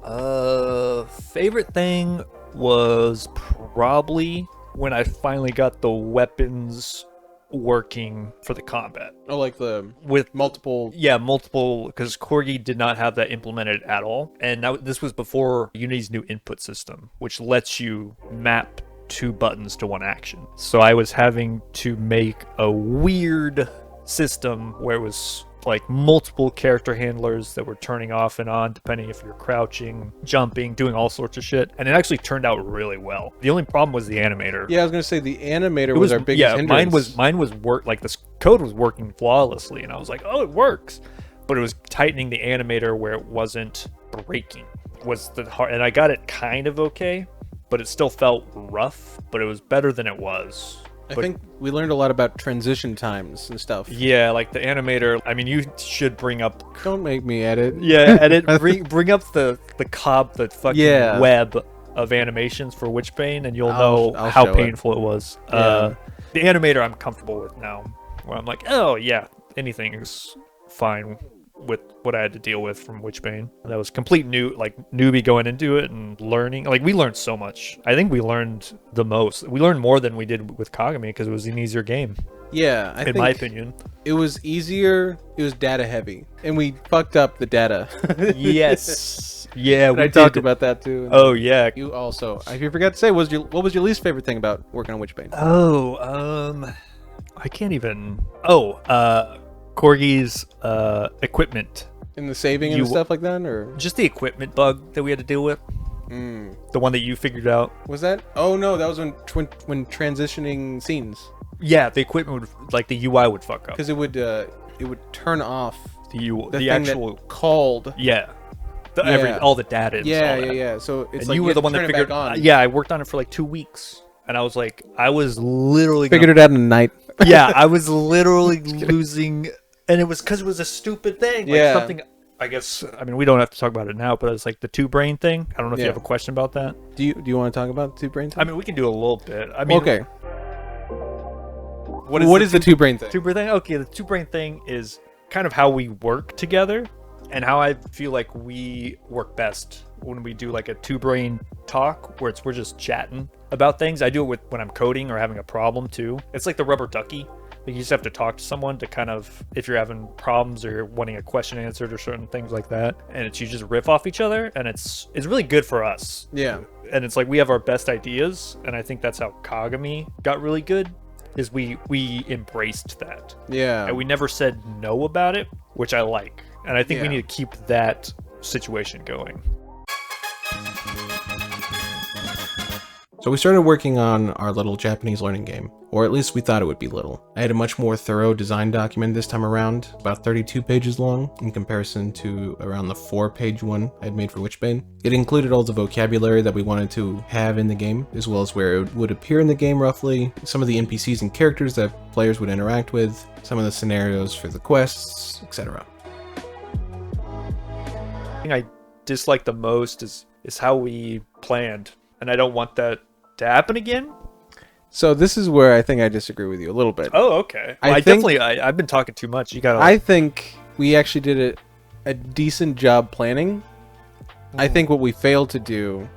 Favorite thing was probably when I finally got the weapons working for the combat. Oh, like the With multiple. Yeah, multiple, because Corgi did not have that implemented at all. And this was before Unity's new input system, which lets you map 2 buttons to 1 action. So I was having to make a weird system where it was like multiple character handlers that were turning off and on depending if you're crouching, jumping, doing all sorts of shit. And it actually turned out really well. The only problem was the animator. Yeah, I was gonna say the animator was our biggest hindrance. Mine was like this code was working flawlessly, and I was like, oh, it works. But it was tightening the animator where it wasn't breaking was the hard, and I got it kind of okay, but it still felt rough, but it was better than it was I think we learned a lot about transition times and stuff. Yeah, like the animator. I mean, you should bring up. Don't make me edit. Yeah, edit. bring up the fucking Yeah. web of animations for Witchbane, and you'll know I'll how show it. painful it was. Yeah. The animator I'm comfortable with now, where I'm like, oh yeah, anything is fine with what I had to deal with from Witchbane. That was complete newbie going into it and learning. Like, we learned so much. I think we learned the most. We learned more than we did with Kagami because it was an easier game. Yeah, I in think my opinion, it was easier. It was data heavy, and we fucked up the data. yes, yeah, I talked about that too. Oh yeah, You also, if you forgot to say, what was your least favorite thing about working on Witchbane? Oh, I can't even. Oh, Corgi's equipment. In the saving and stuff like that, or just the equipment bug that we had to deal with. The one that you figured out. Was that? Oh no, that was when transitioning scenes. Yeah, the equipment would, like, the UI would fuck up Because it would turn off the actual called. Yeah. Yeah. All the data. And Yeah, all that. yeah. So it's And like you were the one that turn it figured. back on. Yeah, I worked on it for like 2 weeks, and I was literally Figured it out in a night. Yeah, I was literally losing, and it was because it was a stupid thing. Like, Yeah. something. I guess. I mean, we don't have to talk about it now, but it's like the two brain thing. I don't know if you Yeah. have a question about that. Do you want to talk about the two brain thing? I mean, we can do a little bit. I mean, okay. What is the two brain thing? Two brain thing? Okay, the two brain thing is kind of how we work together and how I feel like we work best when we do like a two brain talk where we're just chatting about things. I do it when I'm coding or having a problem too. It's like the rubber ducky. Like, you just have to talk to someone to kind of, if you're having problems or you're wanting a question answered or certain things like that, and you just riff off each other, and it's really good for us. Yeah. And it's like we have our best ideas, and I think that's how Kagami got really good. Is we embraced that. Yeah. And we never said no about it, which I like. And I think we need to keep that situation going. So we started working on our little Japanese learning game, or at least we thought it would be little. I had a much more thorough design document this time around, about 32 pages long, in comparison to around the 4-page one I'd made for Witchbane. It included all the vocabulary that we wanted to have in the game, as well as where it would appear in the game roughly, some of the NPCs and characters that players would interact with, some of the scenarios for the quests, etc. The thing I dislike the most is how we planned. And I don't want that to happen again. So this is where I think I disagree with you a little bit. Oh, okay. Well, I've been talking too much. You gotta. I think we actually did a decent job planning. I think what we failed to do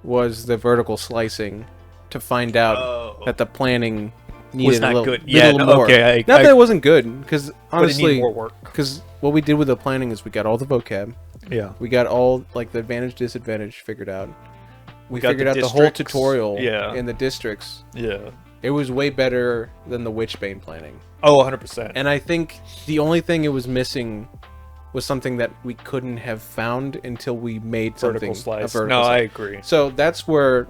was the vertical slicing to find out that the planning needed not a little, good. Yeah, little more. okay. Not that it wasn't good, because honestly, but it needed more work. Because what we did with the planning is we got all the vocab. Yeah. We got all like the advantage disadvantage figured out. We got figured out the whole districts. tutorial Yeah. in the districts. Yeah. It was way better than the Witchbane planning. Oh, 100%. And I think the only thing it was missing was something that we couldn't have found until we made vertical something slice. a vertical No, slice. I agree. So that's where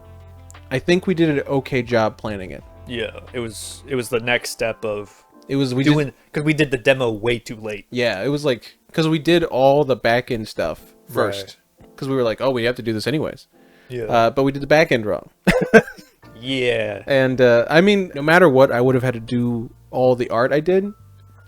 I think we did an okay job planning it. Yeah, it was the next step of Because we did the demo way too late. Yeah, it was like because we did all the back end stuff first. Because we were like, oh, we have to do this anyways. Yeah. But we did the back end wrong. Yeah. And I mean, no matter what, I would have had to do all the art I did.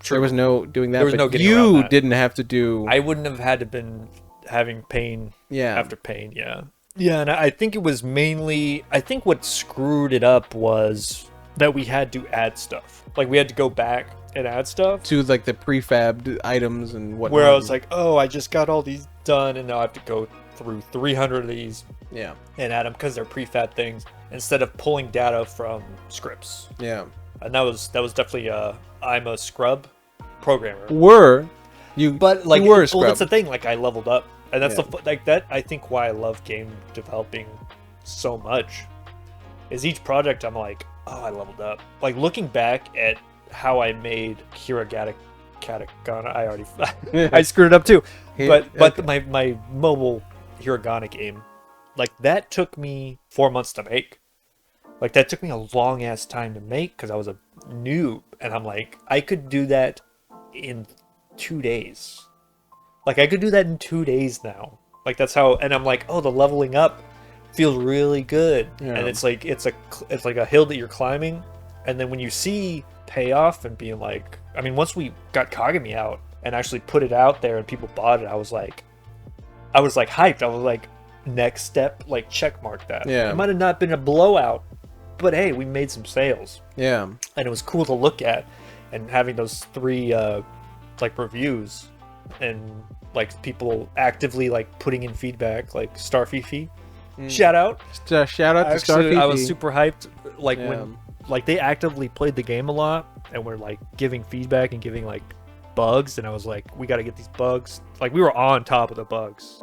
True. There was no doing that. There was but no getting around you that. didn't have to do. I wouldn't have had to been having pain Yeah. after pain. Yeah. Yeah, and I think it was mainly. I think what screwed it up was that we had to add stuff. Like, we had to go back and add stuff. To like the prefabbed items and whatnot. Where I was like, oh, I just got all these done, and now I have to go through 300 of these Yeah. and add them because they're prefab things instead of pulling data from scripts. Yeah. And that was definitely I'm a scrub programmer. But like you were a scrub. Well, that's the thing. Like, I leveled up, and that's Yeah. like that. I think why I love game developing so much is each project I'm like, oh, I leveled up. Like, looking back at how I made Hiragana Katakana, I already I screwed it up too. But Okay. my mobile Hiragana game, like, that took me 4 months to make. Like, that took me a long ass time to make because I was a noob, and I'm like, I could do that in 2 days. Like, I could do that in 2 days now. Like, that's how. And I'm like, oh, the leveling up feels really good. Yeah. And it's like a hill that you're climbing, And then when you see payoff and being like, I mean, once we got Kagami out and actually put it out there and people bought it, I was like hyped. I was like, next step, like check mark that. Yeah. It might have not been a blowout, but hey, we made some sales. Yeah. And it was cool to look at, and having those 3 like reviews and like people actively like putting in feedback, like Starfifi. Shout out. Shout out to Starfifi. I was super hyped like when like they actively played the game a lot and were like giving feedback and giving like bugs, and I was like, we got to get these bugs. Like we were on top of the bugs.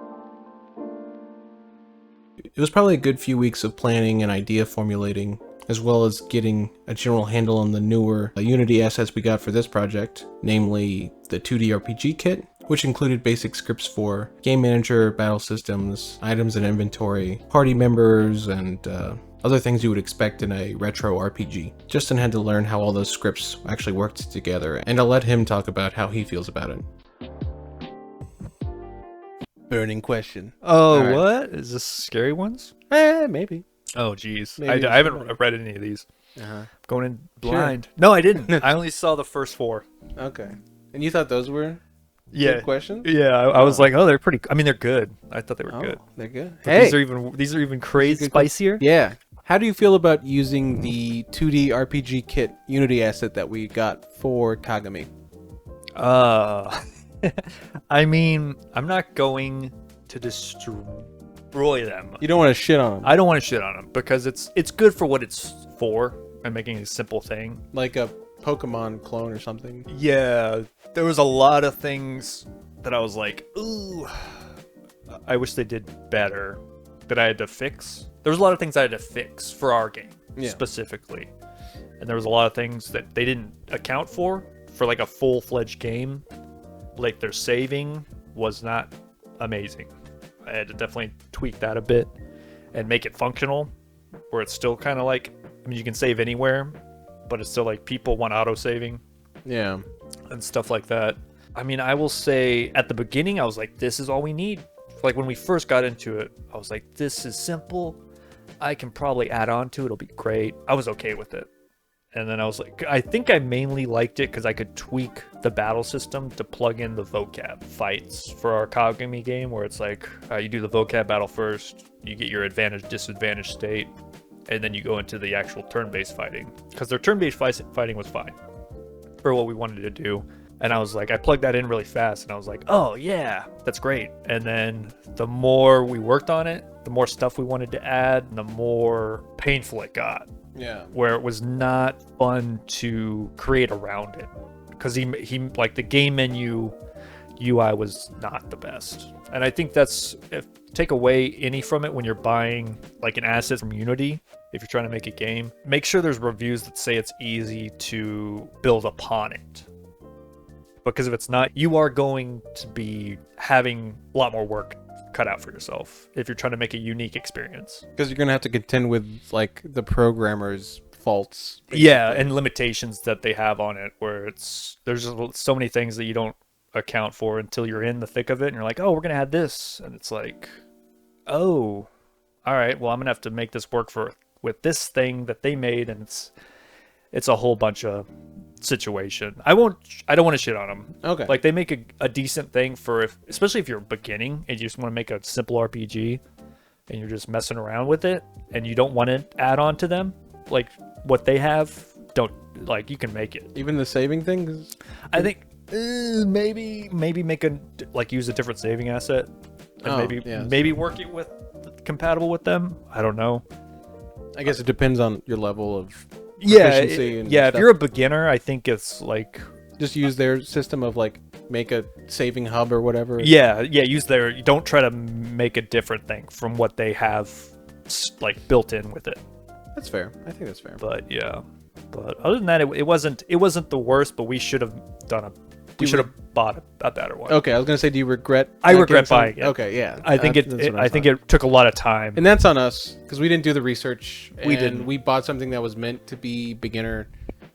It was probably a good few weeks of planning and idea formulating, as well as getting a general handle on the newer Unity assets we got for this project, namely the 2D RPG kit, which included basic scripts for game manager, battle systems, items and inventory, party members, and other things you would expect in a retro RPG. Justin had to learn how all those scripts actually worked together, and I'll let him talk about how he feels about it. Burning question. Oh, right. What? Is this scary ones? Maybe. Oh, geez. Maybe I haven't read any of these. Uh-huh. Going in blind. Sure. No, I didn't. I only saw the first 4. Okay. And you thought those were good questions? Yeah, I was like, oh, they're pretty. I mean, they're good. I thought they were good. They're good. But hey, these are even crazy spicier. Yeah. How do you feel about using the 2D RPG kit Unity asset that we got for Kagami? I mean, I'm not going to destroy them. You don't want to shit on them. I don't want to shit on them because it's good for what it's for and making a simple thing. Like a Pokemon clone or something. Yeah, there was a lot of things that I was like, ooh, I wish they did better, that I had to fix. There was a lot of things I had to fix for our game specifically. And there was a lot of things that they didn't account for like a full-fledged game. Like their saving was not amazing. I had to definitely tweak that a bit and make it functional, where it's still kind of like, I mean, you can save anywhere, but it's still like people want auto-saving. Yeah. And stuff like that. I mean, I will say at the beginning, I was like, this is all we need. Like when we first got into it, I was like, this is simple. I can probably add on to it. It'll be great. I was okay with it. And then I was like, I think I mainly liked it because I could tweak the battle system to plug in the vocab fights for our Kagami game, where it's like you do the vocab battle first, you get your advantage, disadvantage state, and then you go into the actual turn-based fighting. Because their turn-based fighting was fine for what we wanted to do. And I was like, I plugged that in really fast, and I was like, oh yeah, that's great. And then the more we worked on it, the more stuff we wanted to add, the more painful it got. Yeah. Where it was not fun to create around it. Because he like the game menu UI was not the best. And I think that's, if take away any from it when you're buying like an asset from Unity, if you're trying to make a game, make sure there's reviews that say it's easy to build upon it. Because if it's not, you are going to be having a lot more work cut out for yourself if you're trying to make a unique experience. Because you're going to have to contend with like the programmer's faults. Basically. Yeah, and limitations that they have on it, where there's just so many things that you don't account for until you're in the thick of it, and you're like, oh, we're going to add this. And it's like, oh, all right, well, I'm going to have to make this work with this thing that they made, and it's a whole bunch of situation. I don't want to shit on them. Okay. Like they make a decent thing for especially if you're beginning and you just want to make a simple RPG and you're just messing around with it and you don't want to add on to them like what they have. Don't, like, you can make it. Even the saving thing? I think maybe make use a different saving asset and maybe work it with compatible with them. I don't know. I guess it depends on your level of efficiency. If you're a beginner, I think it's like just use their system of like make a saving hub or whatever. Use their, don't try to make a different thing from what they have like built in with it. That's fair. I think that's fair. But other than that, it wasn't the worst, but we should have bought a better one. Okay, I was gonna say, do you regret? I regret buying it. Okay, yeah. I think it took a lot of time, and that's on us because we didn't do the research. We didn't. We bought something that was meant to be beginner,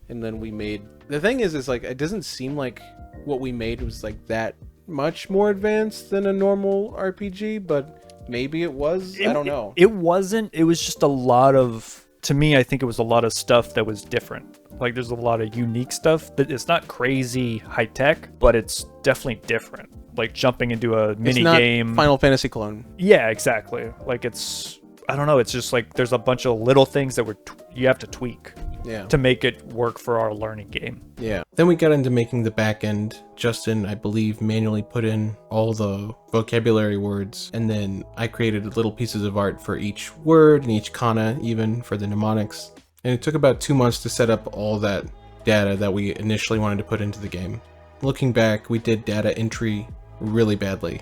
and then we made. The thing is like it doesn't seem like what we made was like that much more advanced than a normal RPG, but maybe it was. I don't know. It wasn't. It was just a lot of to me, I think it was a lot of stuff that was different. Like there's a lot of unique stuff that it's not crazy high tech, but it's definitely different. Like jumping into a mini game. Final Fantasy clone. Yeah, exactly. Like it's, I don't know. It's just like there's a bunch of little things that you have to tweak. Yeah. To make it work for our learning game. Yeah. Then we got into making the back end. Justin, I believe, manually put in all the vocabulary words, and then I created little pieces of art for each word and each kana, even for the mnemonics. And it took about 2 months to set up all that data that we initially wanted to put into the game. Looking back, we did data entry really badly.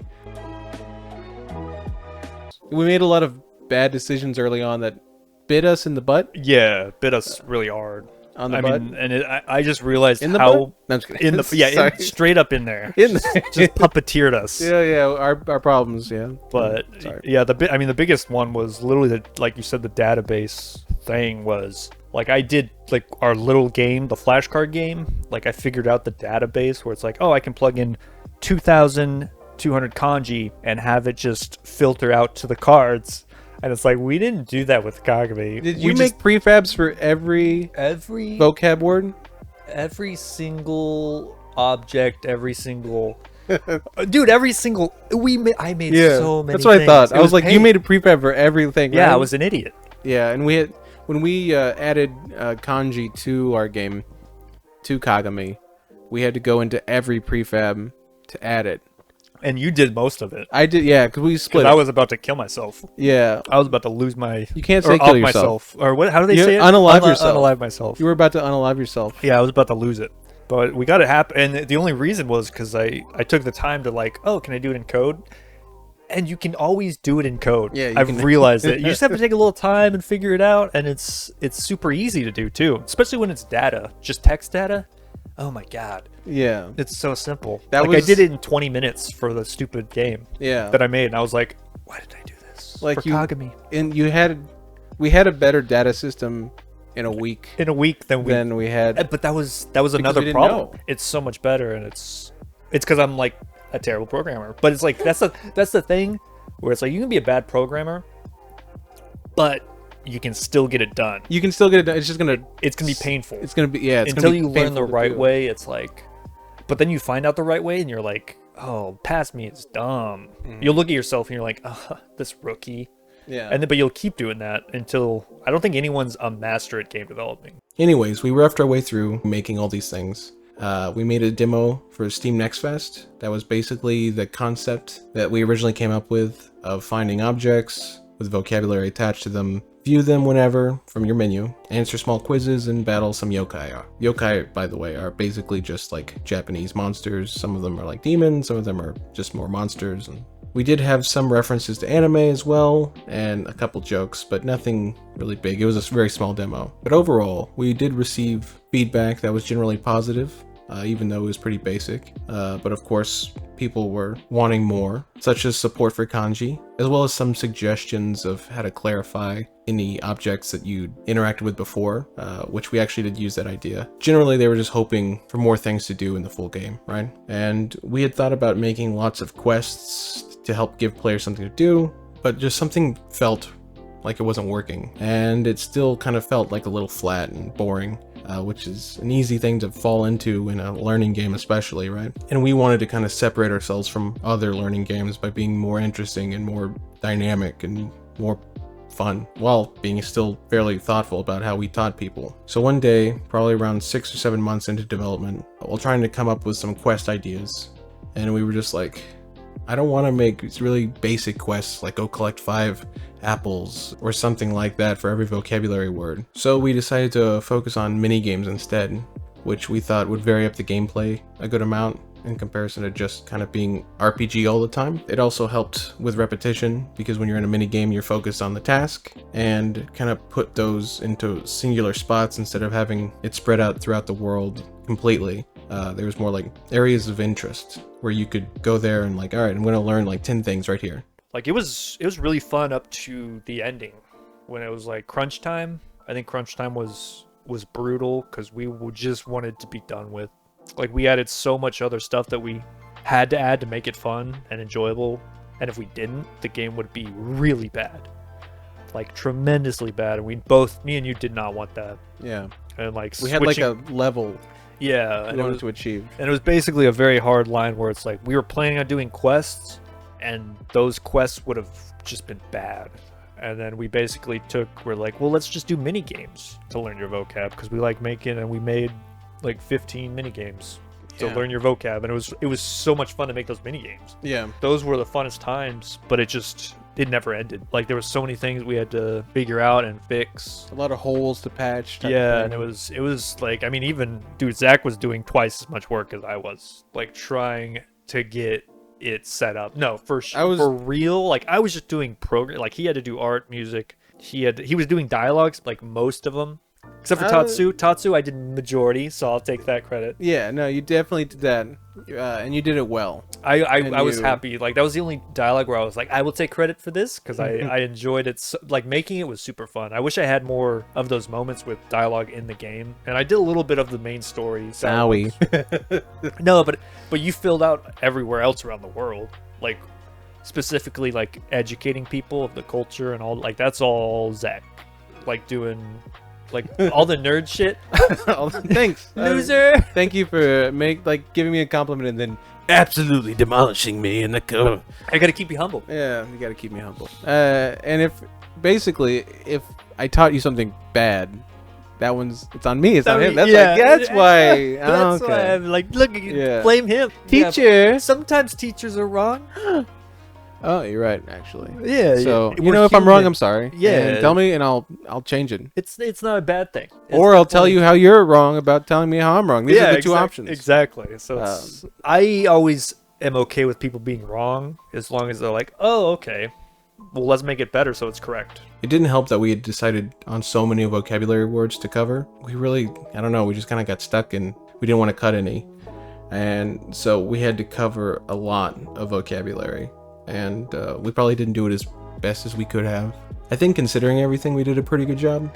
We made a lot of bad decisions early on that bit us in the butt. Yeah, bit us really hard. On the butt? Mean, and I just realized in the how... butt? No, I'm just kidding. In the, straight up in there. In there. Just puppeteered us. Yeah, our problems, yeah. But, yeah, the biggest one was literally, like you said, the database thing was... Like, I did, like, our little game, the flashcard game. Like, I figured out the database where it's like, oh, I can plug in 2,200 kanji and have it just filter out to the cards. And it's like, we didn't do that with Kagami. Did you make prefabs for every vocab word? Every single object, every single... Dude, every single... I made so many that's what things. I thought. I was like, you made a prefab for everything, Yeah, right? I was an idiot. Yeah, and we had... When we added kanji to our game, to Kagami, we had to go into every prefab to add it. And you did most of it. I did, yeah, because we split. I was about to kill myself. Yeah. I was about to lose my... You can't say kill yourself. Or what? How do they say it? Unalive yourself. Unalive myself. You were about to unalive yourself. Yeah, I was about to lose it. But we got it happen. And the only reason was because I took the time to like, oh, can I do it in code? And you can always do it in code. Yeah, I've realized it. You just have to take a little time and figure it out. And it's super easy to do too. Especially when it's data. Just text data. Oh my god. Yeah. It's so simple. I did it in 20 minutes for the stupid game that I made. And I was like, why did I do this? Like for Kagami. And we had a better data system in a week. In a week than we had. But that was another problem. It's so much better, and it's because I'm like a terrible programmer. But it's like that's the thing where it's like you can be a bad programmer, but you can still get it done. You can still get it done. It's gonna be painful. It's gonna be until you learn the right way. It's like, but then you find out the right way, and you're like, oh, past me is dumb. You'll look at yourself and you're like, this rookie. Yeah. And then, but you'll keep doing that until I don't think anyone's a master at game developing. Anyways, we roughed our way through making all these things. We made a demo for Steam Next Fest. That was basically the concept that we originally came up with of finding objects with vocabulary attached to them, view them whenever from your menu, answer small quizzes, and battle some yokai. Yokai, by the way, are basically just like Japanese monsters. Some of them are like demons, some of them are just more monsters. And we did have some references to anime as well, and a couple jokes, but nothing really big. It was a very small demo. But overall, we did receive feedback that was generally positive, even though it was pretty basic. But of course, people were wanting more, such as support for kanji, as well as some suggestions of how to clarify any objects that you interacted with before, which we actually did use that idea. Generally, they were just hoping for more things to do in the full game, right? And we had thought about making lots of quests to help give players something to do, but just something felt like it wasn't working. And it still kind of felt like a little flat and boring. Which is an easy thing to fall into in a learning game especially, right? And we wanted to kind of separate ourselves from other learning games by being more interesting and more dynamic and more fun, while being still fairly thoughtful about how we taught people. So one day, probably around 6 or 7 months into development, while trying to come up with some quest ideas, and we were just like, I don't want to make really basic quests like go collect 5 apples or something like that for every vocabulary word. So we decided to focus on mini games instead, which we thought would vary up the gameplay a good amount in comparison to just kind of being RPG all the time. It also helped with repetition because when you're in a mini game, you're focused on the task and kind of put those into singular spots instead of having it spread out throughout the world completely. There was more like areas of interest where you could go there and like, all right, I'm going to learn like 10 things right here. Like it was really fun up to the ending when it was like crunch time. I think crunch time was brutal because we just wanted to be done with. Like we added so much other stuff that we had to add to make it fun and enjoyable. And if we didn't, the game would be really bad. like tremendously bad, and me and you did not want that. Yeah. And like we had like a level yeah, we wanted to achieve. And it was basically a very hard line where it's like we were planning on doing quests, and those quests would have just been bad. And then we basically we're like, well, let's just do mini games to learn your vocab, because we like making, and we made like 15 mini games to learn your vocab, and it was so much fun to make those mini games. Yeah, those were the funnest times, but it never ended. Like there were so many things we had to figure out and fix, a lot of holes to patch. Yeah, and it was like, I mean, even dude, Zach was doing twice as much work as I was, like trying to get it set up. No, for real. Like I was just doing program. Like he had to do art, music. He was doing dialogues, like most of them, except for Tatsu. Tatsu, I did majority, so I'll take that credit. Yeah, no, you definitely did that, and you did it well. I was happy. Like that was the only dialogue where I was like, I will take credit for this, because I enjoyed it. So, like making it was super fun. I wish I had more of those moments with dialogue in the game, and I did a little bit of the main story. Sorry. No, but you filled out everywhere else around the world, like specifically like educating people of the culture and all. Like that's all Zach, like doing. Like all the nerd shit. Thanks, loser. Thank you for giving me a compliment and then absolutely demolishing me in the cover. I gotta keep you humble. Yeah, you gotta keep me humble. And if I taught you something bad, it's on me. It's on him. That's why. That's why I'm like, look, blame him. Teacher. Yeah, sometimes teachers are wrong. Oh, you're right, actually. Yeah. So if I'm wrong, I'm sorry. Yeah. And tell me, and I'll change it. It's not a bad thing. Or I'll tell you how you're wrong about telling me how I'm wrong. These are the two options. Exactly. So I always am okay with people being wrong as long as they're like, oh, okay, well, let's make it better so it's correct. It didn't help that we had decided on so many vocabulary words to cover. We really, I don't know, we just kind of got stuck and we didn't want to cut any. And so we had to cover a lot of vocabulary. And we probably didn't do it as best as we could have. I think considering everything, we did a pretty good job,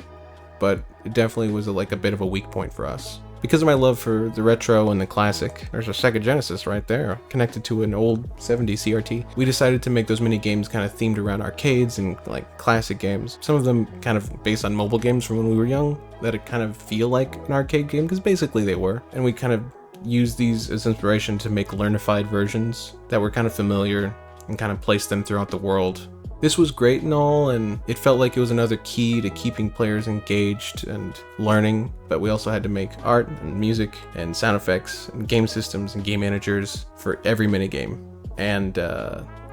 but it definitely was a bit of a weak point for us. Because of my love for the retro and the classic, there's a Sega Genesis right there, connected to an old 70 CRT. We decided to make those mini games kind of themed around arcades and classic games. Some of them kind of based on mobile games from when we were young, that it kind of feel like an arcade game, because basically they were. And we kind of used these as inspiration to make learnified versions that were kind of familiar and kind of place them throughout the world. This was great and all, and it felt like it was another key to keeping players engaged and learning, but we also had to make art and music and sound effects and game systems and game managers for every minigame, and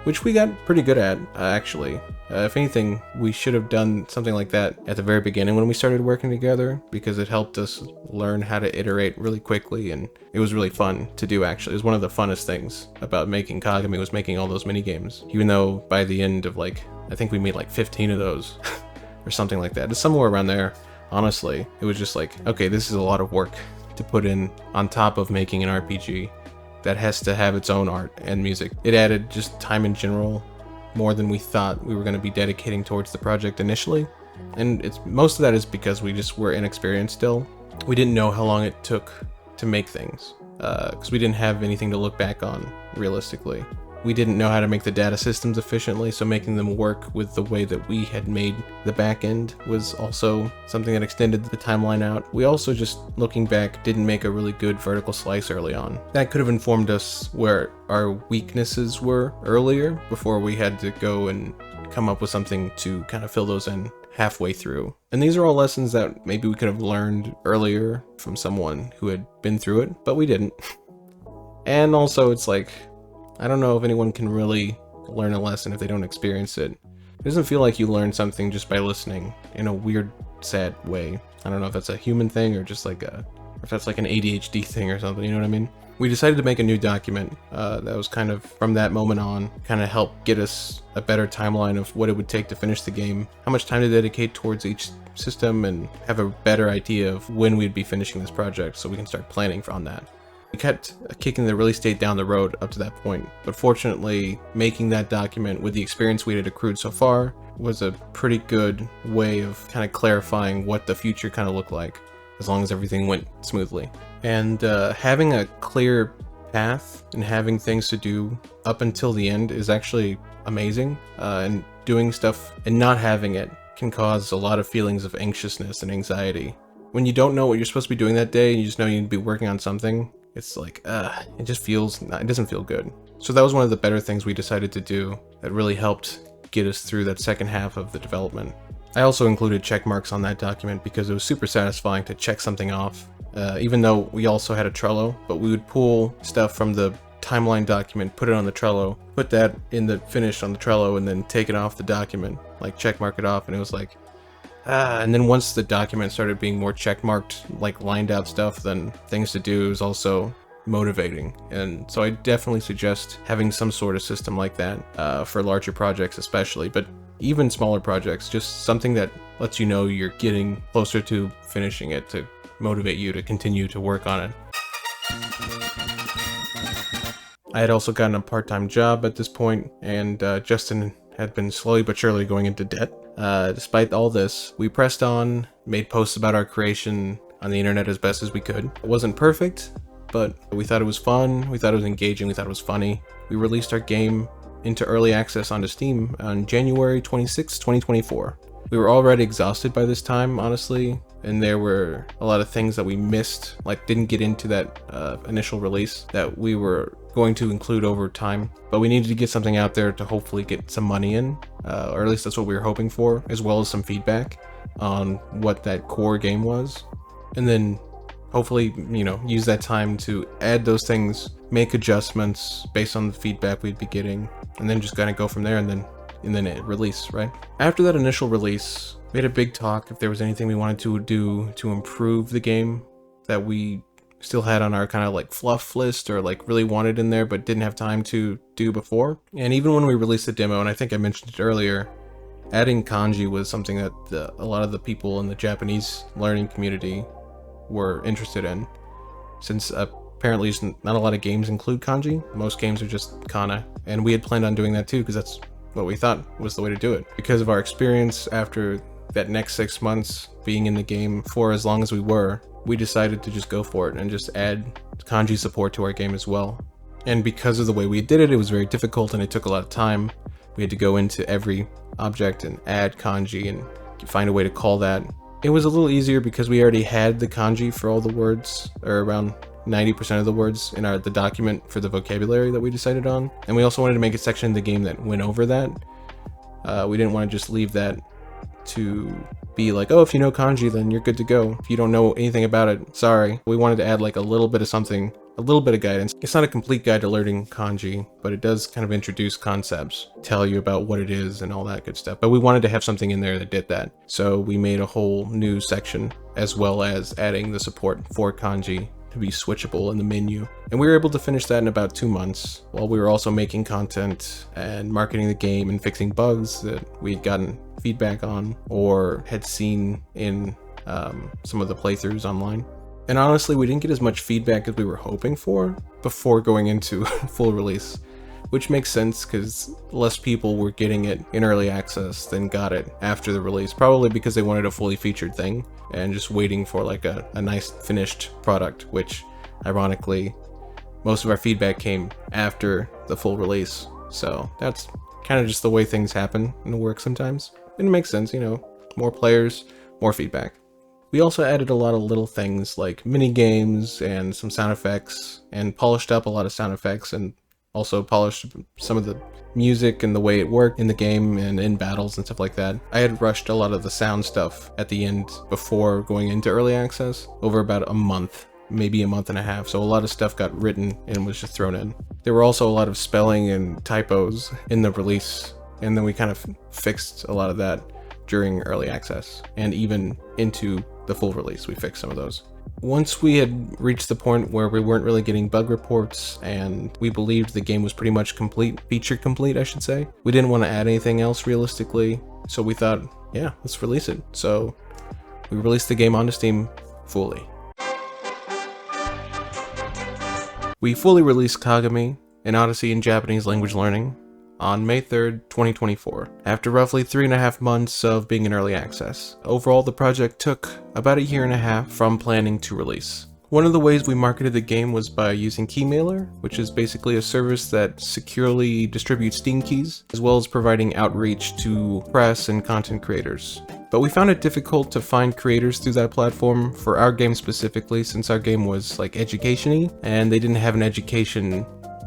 which we got pretty good at, actually. If anything, we should have done something like that at the very beginning when we started working together, because it helped us learn how to iterate really quickly, and it was really fun to do, actually. It was one of the funnest things about making Kagami, was making all those mini games, even though by the end of I think we made 15 of those or something like that. It's somewhere around there, honestly. It was just okay, this is a lot of work to put in on top of making an RPG that has to have its own art and music. It added just time in general, more than we thought we were going to be dedicating towards the project initially. And most of that is because we just were inexperienced still. We didn't know how long it took to make things, because we didn't have anything to look back on realistically. We didn't know how to make the data systems efficiently, so making them work with the way that we had made the back end was also something that extended the timeline out. We also, just looking back, didn't make a really good vertical slice early on. That could have informed us where our weaknesses were earlier, before we had to go and come up with something to kind of fill those in halfway through. And these are all lessons that maybe we could have learned earlier from someone who had been through it, but we didn't. And also, it's I don't know if anyone can really learn a lesson if they don't experience it. It doesn't feel like you learn something just by listening in a weird, sad way. I don't know if that's a human thing or just or if that's an ADHD thing or something, you know what I mean? We decided to make a new document that was kind of, from that moment on, kind of helped get us a better timeline of what it would take to finish the game, how much time to dedicate towards each system, and have a better idea of when we'd be finishing this project so we can start planning on that. We kept kicking the release date down the road up to that point, but fortunately, making that document with the experience we had accrued so far was a pretty good way of kind of clarifying what the future kind of looked like, as long as everything went smoothly. And having a clear path and having things to do up until the end is actually amazing, and doing stuff and not having it can cause a lot of feelings of anxiousness and anxiety. When you don't know what you're supposed to be doing that day, and you just know you need to be working on something, it's like, it doesn't feel good. So that was one of the better things we decided to do that really helped get us through that second half of the development. I also included check marks on that document because it was super satisfying to check something off, even though we also had a Trello, but we would pull stuff from the timeline document, put it on the Trello, put that in the finish on the Trello, and then take it off the document, like check mark it off, and it was like, and then once the document started being more check marked, like lined out stuff, then things to do is also motivating. And so I definitely suggest having some sort of system like that for larger projects especially, but even smaller projects, just something that lets you know you're getting closer to finishing it to motivate you to continue to work on it. I had also gotten a part-time job at this point, and Justin had been slowly but surely going into debt. Despite all this, we pressed on, made posts about our creation on the internet as best as we could. It wasn't perfect, but we thought it was fun, we thought it was engaging, we thought it was funny. We released our game into early access onto Steam on January 26, 2024. We were already exhausted by this time, honestly, and there were a lot of things that we missed, like didn't get into that initial release that we were going to include over time, but we needed to get something out there to hopefully get some money in, or at least that's what we were hoping for, as well as some feedback on what that core game was, and then hopefully, use that time to add those things, make adjustments based on the feedback we'd be getting, and then just kind of go from there, and then it release, right? After that initial release, we had a big talk if there was anything we wanted to do to improve the game that we still had on our kind of like fluff list, or like really wanted in there but didn't have time to do before. And even when we released the demo, and I think I mentioned it earlier, adding kanji was something that a lot of the people in the Japanese learning community were interested in, since apparently not a lot of games include kanji. Most games are just kana, and we had planned on doing that too because that's what we thought was the way to do it. Because of our experience after that next 6 months being in the game for as long as we decided to just go for it and just add kanji support to our game as well. And because of the way we did it, it was very difficult and it took a lot of time. We had to go into every object and add kanji and find a way to call that. It was a little easier because we already had the kanji for all the words, or around 90% of the words in the document for the vocabulary that we decided on. And we also wanted to make a section in the game that went over that. We didn't want to just leave that to be like, oh, if you know kanji, then you're good to go. If you don't know anything about it, sorry. We wanted to add like a little bit of something, a little bit of guidance. It's not a complete guide to learning kanji, but it does kind of introduce concepts, tell you about what it is and all that good stuff. But we wanted to have something in there that did that. So we made a whole new section, as well as adding the support for kanji to be switchable in the menu. And we were able to finish that in about 2 months, while we were also making content and marketing the game and fixing bugs that we'd gotten feedback on or had seen in some of the playthroughs online. And honestly, we didn't get as much feedback as we were hoping for before going into full release, which makes sense because less people were getting it in early access than got it after the release, probably because they wanted a fully featured thing and just waiting for like a nice finished product, which ironically, most of our feedback came after the full release. So that's kind of just the way things happen in the work sometimes. And it makes sense, more players, more feedback. We also added a lot of little things like mini games and some sound effects, and polished up a lot of sound effects, and also polished some of the music and the way it worked in the game and in battles and stuff like that. I had rushed a lot of the sound stuff at the end before going into early access over about a month, maybe a month and a half, so a lot of stuff got written and was just thrown in. There were also a lot of spelling and typos in the release, and then we kind of fixed a lot of that during early access, and even into the full release we fixed some of those. Once we had reached the point where we weren't really getting bug reports and we believed the game was pretty much complete, feature complete I should say, we didn't want to add anything else realistically, so we thought, yeah, let's release it. So we released the game onto Steam fully. We fully released Kagami, an Odyssey in Japanese language learning, on May 3rd, 2024, after roughly 3.5 months of being in early access. Overall, the project took about a year and a half from planning to release. One of the ways we marketed the game was by using Keymailer, which is basically a service that securely distributes Steam keys, as well as providing outreach to press and content creators. But we found it difficult to find creators through that platform for our game specifically, since our game was like education-y, and they didn't have an education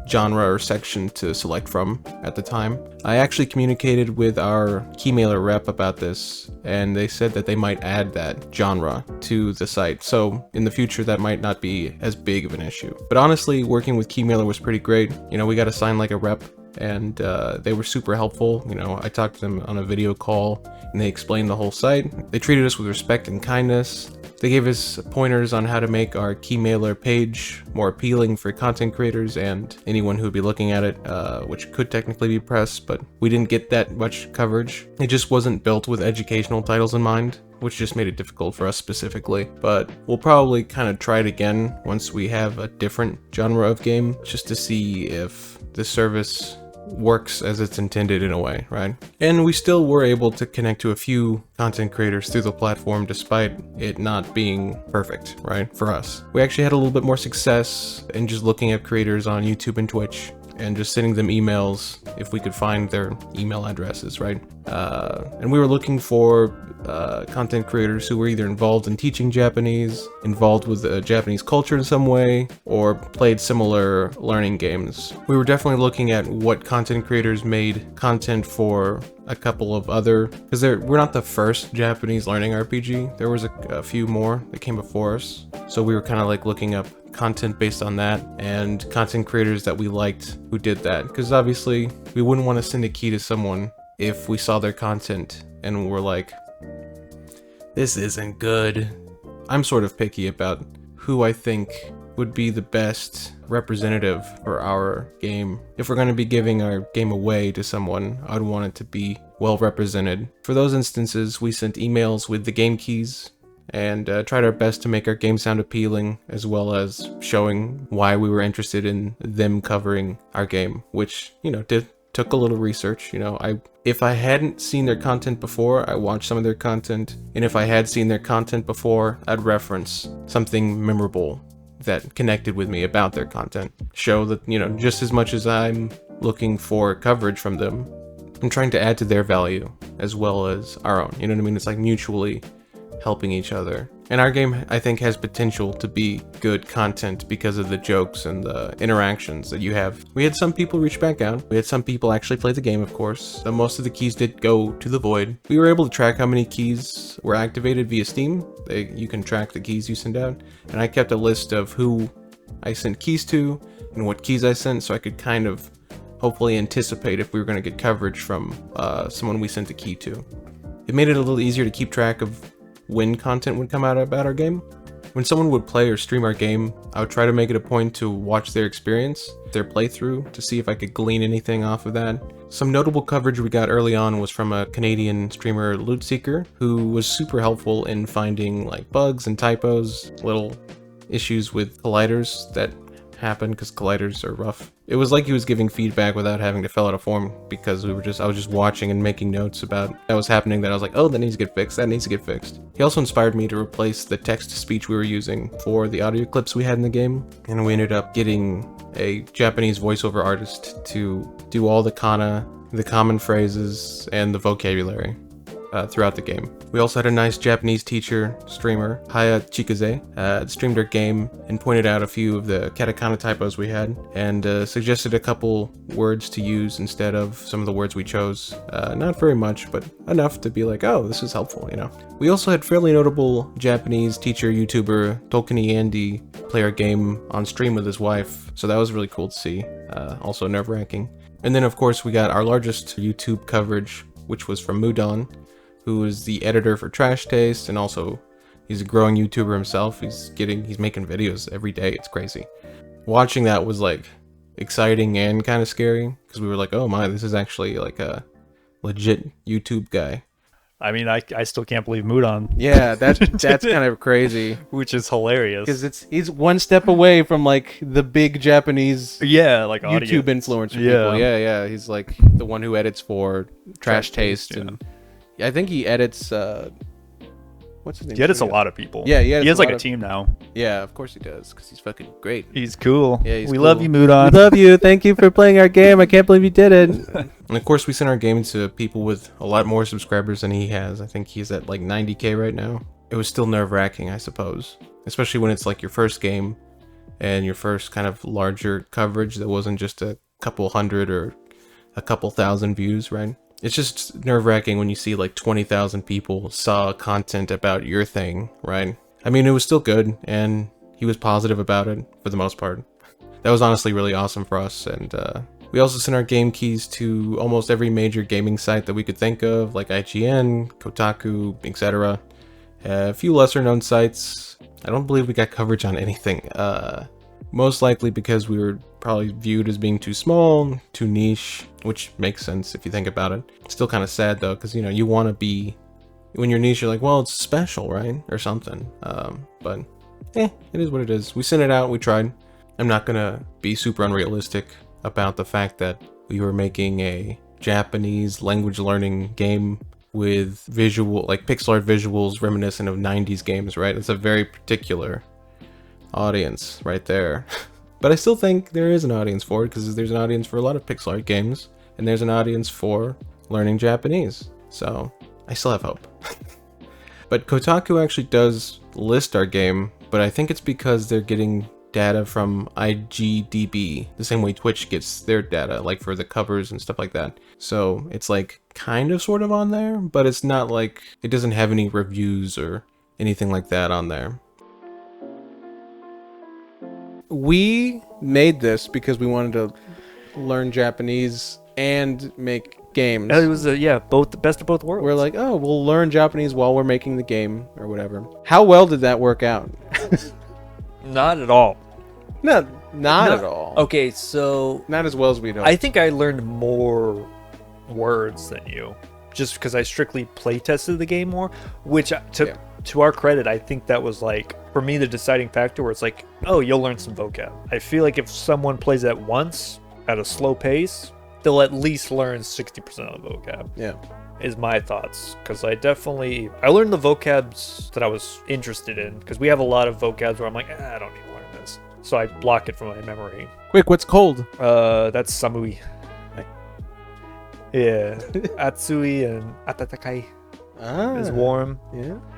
genre or section to select from at the time. I actually communicated with our Keymailer rep about this, and they said that they might add that genre to the site, so in the future that might not be as big of an issue. But honestly, working with Keymailer was pretty great. You know, we got assigned like a rep, and they were super helpful. You know, I talked to them on a video call, and they explained the whole site. They treated us with respect and kindness. They gave us pointers on how to make our Keymailer page more appealing for content creators and anyone who would be looking at it, which could technically be press, but we didn't get that much coverage. It just wasn't built with educational titles in mind, which just made it difficult for us specifically. But we'll probably kind of try it again once we have a different genre of game, just to see if the service works as it's intended in a way, right? And we still were able to connect to a few content creators through the platform despite it not being perfect, right, for us. We actually had a little bit more success in just looking at creators on YouTube and Twitch and just sending them emails if we could find their email addresses, right? And we were looking for content creators who were either involved in teaching Japanese, involved with the Japanese culture in some way, or played similar learning games. We were definitely looking at what content creators made content for a couple of other, because we're not the first Japanese learning RPG. There was a few more that came before us. So we were kind of like looking up content based on that and content creators that we liked who did that, because obviously we wouldn't want to send a key to someone if we saw their content and we're like, this isn't good. I'm sort of picky about who I think would be the best representative for our game. If we're going to be giving our game away to someone, I'd want it to be well represented. For those instances, we sent emails with the game keys and tried our best to make our game sound appealing, as well as showing why we were interested in them covering our game, which, you know, took a little research. You know, if I hadn't seen their content before, I watched some of their content, and if I had seen their content before, I'd reference something memorable that connected with me about their content. Show that, you know, just as much as I'm looking for coverage from them, I'm trying to add to their value as well as our own. You know what I mean? It's like mutually helping each other. And our game, I think, has potential to be good content because of the jokes and the interactions that you have. We had some people reach back out. We had some people actually play the game, of course. Most of the keys did go to the void. We were able to track how many keys were activated via Steam. You can track the keys you send out. And I kept a list of who I sent keys to and what keys I sent, so I could kind of hopefully anticipate if we were going to get coverage from someone we sent a key to. It made it a little easier to keep track of when content would come out about our game. When someone would play or stream our game, I would try to make it a point to watch their experience, their playthrough, to see if I could glean anything off of that. Some notable coverage we got early on was from a Canadian streamer, Loot Seeker, who was super helpful in finding like bugs and typos, little issues with colliders that happen because colliders are rough. It was like he was giving feedback without having to fill out a form, because I was just watching and making notes about that was happening, that I was like, oh, that needs to get fixed, that needs to get fixed. He also inspired me to replace the text-to-speech we were using for the audio clips we had in the game, and we ended up getting a Japanese voiceover artist to do all the kana, the common phrases, and the vocabulary throughout the game. We also had a nice Japanese teacher, streamer, Haya Chikaze, streamed our game and pointed out a few of the katakana typos we had, and suggested a couple words to use instead of some of the words we chose. Not very much, but enough to be like, oh, this is helpful, you know. We also had fairly notable Japanese teacher, YouTuber, Tokani Andy, play our game on stream with his wife, so that was really cool to see. Also nerve-wracking. And then, of course, we got our largest YouTube coverage, which was from Mudon, who is the editor for Trash Taste, and also he's a growing YouTuber himself. He's making videos every day. It's crazy. Watching that was like exciting and kind of scary, because we were like, oh my, this is actually like a legit YouTube guy. I mean, I still can't believe Mudon. Yeah, that's kind of crazy. Which is hilarious. Because he's one step away from like the big Japanese like YouTube influencer people. Yeah. He's like the one who edits for Trash Taste, and I think he edits what's his name? Yet it's a lot of people. Yeah, he has like a team now. Yeah, of course he does, because he's fucking great. He's cool. Yeah, we love you, Mudon. We love you. Thank you for playing our game. I can't believe you did it. And of course, we sent our game to people with a lot more subscribers than he has. I think he's at like 90K right now. It was still nerve-wracking, I suppose, especially when it's like your first game and your first kind of larger coverage that wasn't just a couple hundred or a couple thousand views, right? It's just nerve-wracking when you see like 20,000 people saw content about your thing, right? I mean, it was still good, and he was positive about it for the most part. That was honestly really awesome for us, and we also sent our game keys to almost every major gaming site that we could think of, like IGN, Kotaku, etc. A few lesser-known sites. I don't believe we got coverage on anything. Most likely because we were probably viewed as being too small, too niche, which makes sense if you think about it. Still kind of sad though, because you want to be, when you're niche, you're like, well, it's special, right? Or something. But it is what it is. We sent it out, we tried. I'm not gonna be super unrealistic about the fact that we were making a Japanese language learning game with visual, like pixel art visuals reminiscent of 90s games, right? It's a very particular audience right there. But I still think there is an audience for it, because there's an audience for a lot of pixel art games, and there's an audience for learning Japanese. So I still have hope. But Kotaku actually does list our game, but I think it's because they're getting data from IGDB, the same way Twitch gets their data, like for the covers and stuff like that. So it's like kind of sort of on there, but it's not like, it doesn't have any reviews or anything like that on there. We made this because we wanted to learn Japanese and make games. It was both the best of both worlds. We're like, oh, we'll learn Japanese while we're making the game or whatever. How well did that work out? Not at all. No, not at all. Okay, so Not as well as we'd hoped. I think I learned more words than you, just because I strictly play tested the game more, which to our credit, I think that was like, for me, the deciding factor where it's like, oh, you'll learn some vocab. I feel like if someone plays that once at a slow pace, they'll at least learn 60% of the vocab. Yeah. Is my thoughts, because I learned the vocabs that I was interested in, because we have a lot of vocabs where I'm like, I don't need to learn this, so I block it from my memory. Quick, what's cold? That's samui. Yeah, atsui and atatakai is warm.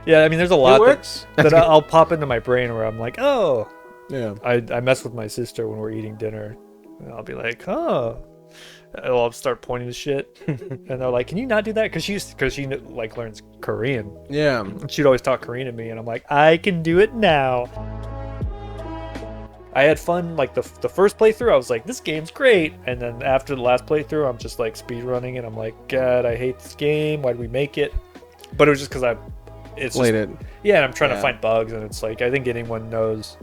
Yeah. I mean, there's a lot works. that I'll pop into my brain where I'm like, oh, Yeah. I mess with my sister when we're eating dinner, and I'll be like, oh. I'll start pointing to shit, and they're like, "Can you not do that?" Because she like learns Korean. Yeah. And she'd always talk Korean to me, and I'm like, I can do it now. I had fun. Like the first playthrough, I was like, this game's great, and then after the last playthrough, I'm just like speed running, and I'm like, God, I hate this game. Why did we make it? But it was just because Played it. Yeah, and I'm trying to find bugs, and it's like, I think anyone knows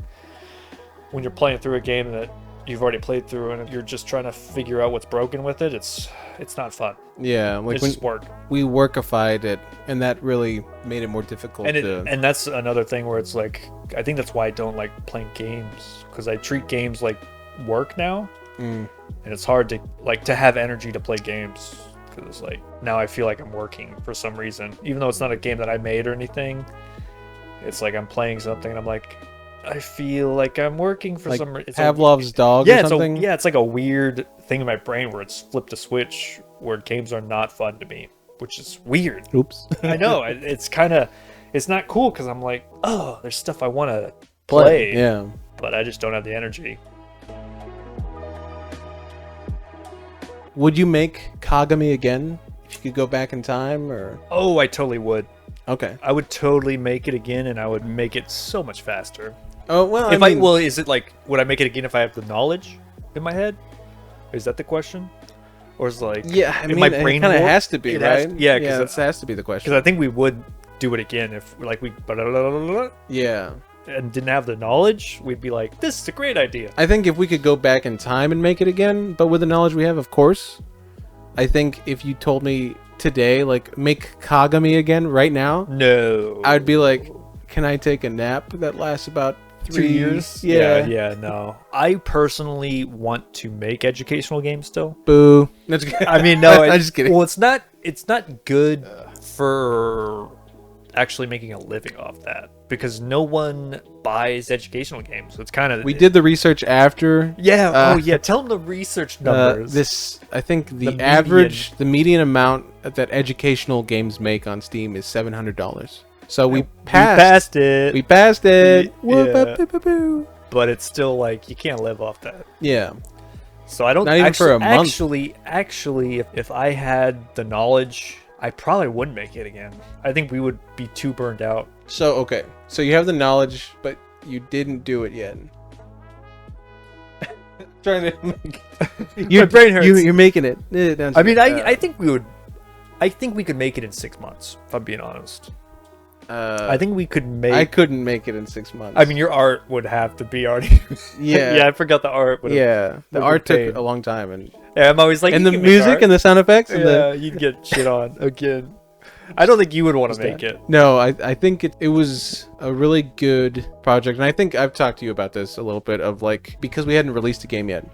when you're playing through a game that you've already played through and you're just trying to figure out what's broken with it, it's not fun. Yeah, like It's just work. We workified it, and that really made it more difficult. And that's another thing where it's like, I think that's why I don't like playing games, because I treat games like work now, and it's hard to have energy to play games, because it's like, now I feel like I'm working for some reason, even though it's not a game that I made or anything. It's like I'm playing something and I'm like, I feel like I'm working for like some reason. Pavlov's dog or something? It's like a weird thing in my brain where it's flipped a switch where games are not fun to me, which is weird. Oops. I know. It's not cool, because I'm like, oh, there's stuff I want to play. Yeah. But I just don't have the energy. Would you make Kagami again if you could go back in time, or? Oh, I totally would. Okay. I would totally make it again, and I would make it so much faster. Oh, well, Is it like, would I make it again if I have the knowledge in my head? Is that the question? Or is it like, yeah, I mean, my brain it kind of warped? has to be, right? Because that has to be the question. Because I think we would do it again if, like, Yeah. and didn't have the knowledge. We'd be like, this is a great idea. I think if we could go back in time and make it again, but with the knowledge we have, of course. I think if you told me today, like, make Kagami again right now, No. I'd be like, can I take a nap that lasts about 3 years? Yeah. Yeah, no. I personally want to make educational games still. Boo. That's good. I mean, no. I'm just kidding. Well, it's not good for actually making a living off that, because no one buys educational games. So it's kind of we did the research after. Yeah. Tell them the research numbers. I think the median amount that educational games make on Steam is $700. So we passed it. We passed it. Yeah. But it's still like you can't live off that. Yeah. So I don't. Not even for a month. Actually, if I had the knowledge, I probably wouldn't make it again. I think we would be too burned out. So okay, so you have the knowledge, but you didn't do it yet. Trying to make your brain hurts. You're making it. I mean, I think we would. I think we could make it in 6 months. If I'm being honest. I think we could make. I couldn't make it in 6 months. I mean, your art would have to be already. Yeah, I forgot the art. The art took a long time, and I'm always like, and the music and the sound effects. And you'd get shit on again. I don't think you would want to make it. No, I think it was a really good project, and I think I've talked to you about this a little bit of like, because we hadn't released a game yet.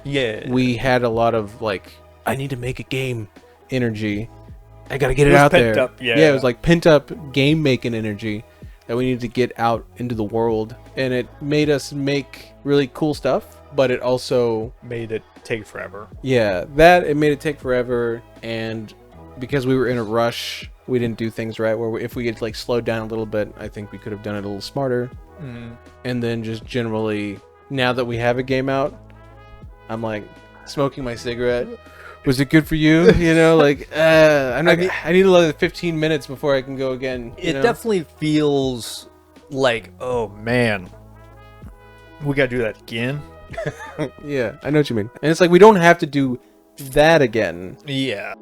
Yeah. We had a lot of like, I need to make a game energy. I gotta get it out there. It was like pent up game making energy that we needed to get out into the world, and it made us make really cool stuff, but it also made it take forever. Yeah, it made it take forever, and because we were in a rush, we didn't do things right. If we had like slowed down a little bit, I think we could have done it a little smarter. And then just generally, now that we have a game out, I'm like smoking my cigarette. Was it good for you? You know, like I need another 15 minutes before I can go again. It definitely feels like, oh man, we gotta do that again. Yeah, I know what you mean. And it's like we don't have to do that again. Yeah.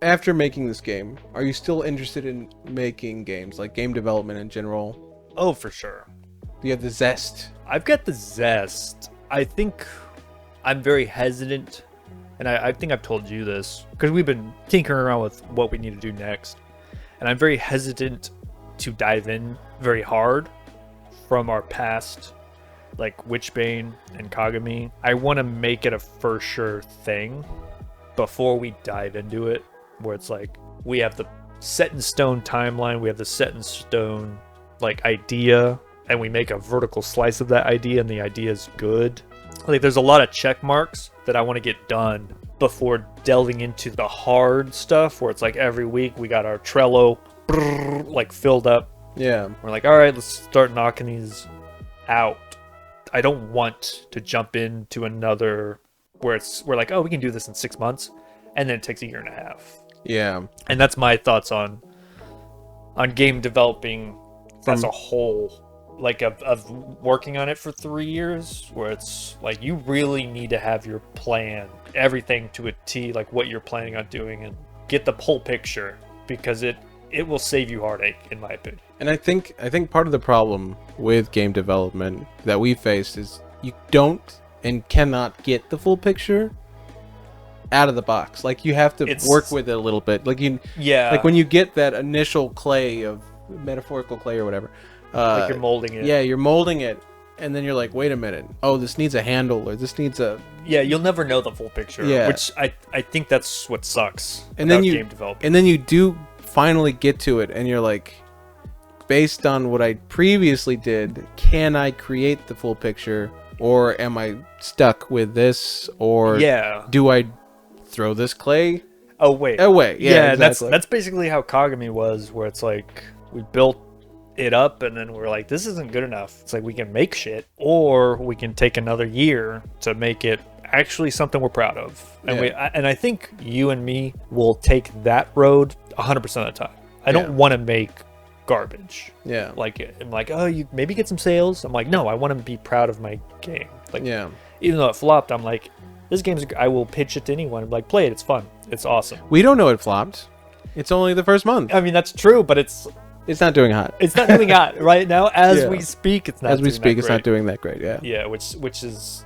After making this game, are you still interested in making games, like game development in general? Oh, for sure. Do you have the zest? I've got the zest. I think I'm very hesitant, and I think I've told you this, because we've been tinkering around with what we need to do next, and I'm very hesitant to dive in very hard from our past, like Witchbane and Kagami. I want to make it a for sure thing before we dive into it, where it's like we have the set in stone timeline, we have the set in stone like idea, and we make a vertical slice of that idea, and the idea is good. Like there's a lot of check marks that I want to get done before delving into the hard stuff, where it's like every week we got our Trello like filled up. Yeah. We're like, all right, let's start knocking these out. I don't want to jump into another where we're like, oh, we can do this in 6 months, and then it takes a year and a half. Yeah. And that's my thoughts on game developing as a whole. Like of working on it for 3 years, where it's like you really need to have your plan, everything to a T, like what you're planning on doing, and get the whole picture, because it will save you heartache, in my opinion. And I think part of the problem with game development that we faced is you don't and cannot get the full picture out of the box. Like you have to work with it a little bit. Like like when you get that initial clay of metaphorical clay or whatever. Like you're molding it. Yeah, you're molding it, and then you're like, wait a minute. Oh, this needs a handle, or this needs a... Yeah, you'll never know the full picture. Yeah. Which I think that's what sucks and then game development. And then you do finally get to it, and you're like, based on what I previously did, can I create the full picture, or am I stuck with this, or do I throw this clay away? Yeah, exactly. That's basically how Kagami was, where it's like we built it up, and then we're like, this isn't good enough. It's like we can make shit, or we can take another year to make it actually something we're proud of. And I think you and me will take that road 100% of the time. I don't want to make garbage. Yeah. Like I'm like, oh, you maybe get some sales. I'm like, no, I want to be proud of my game. Like, even though it flopped, I'm like, this game's, I will pitch it to anyone. I'm like, play it. It's fun. It's awesome. We don't know it flopped. It's only the first month. I mean, that's true, but it's not doing hot. It's not doing hot right now. As we speak, it's not. It's not doing that great. Yeah. Yeah, which is,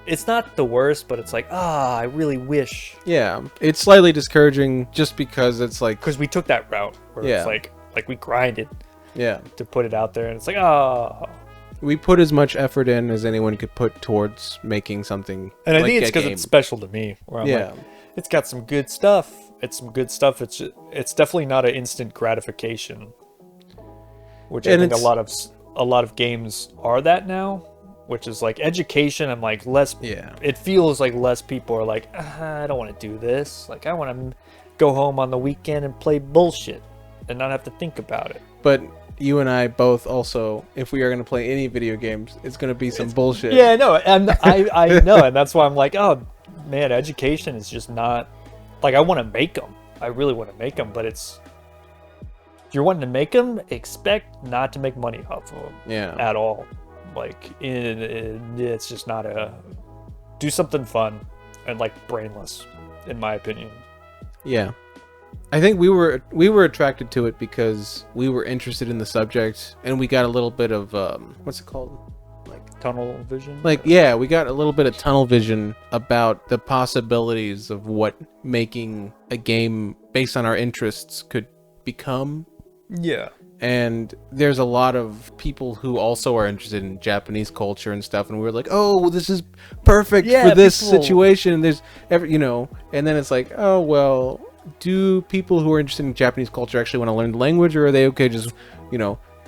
it's not the worst, but it's like, I really wish. Yeah, it's slightly discouraging just because it's like, because we took that route where it's like we grinded. Yeah. To put it out there, and it's like, we put as much effort in as anyone could put towards making something. And I think it's because it's special to me. Where I'm like, It's got some good stuff. It's some good stuff. It's definitely not an instant gratification, which I think a lot of games are that now. Which is like education and like less. Yeah. It feels like less people are like, I don't want to do this. Like I want to go home on the weekend and play bullshit and not have to think about it. But you and I both also, if we are going to play any video games, it's going to be some bullshit. Yeah, no, and I know, and that's why I'm like, oh man, education is just not like I want to make them. I really want to make them, but it's if you're wanting to make them, expect not to make money off of them. At all. Like it's just not do something fun and like brainless, in my opinion. Yeah. I think we were attracted to it because we were interested in the subject, and we got a little bit of what's it called, like tunnel vision. Like yeah, we got a little bit of tunnel vision about the possibilities of what making a game based on our interests could become. Yeah. And there's a lot of people who also are interested in Japanese culture and stuff, and we were like, oh, this is perfect for this situation. There's and then it's like, oh well, do people who are interested in Japanese culture actually want to learn the language, or are they okay just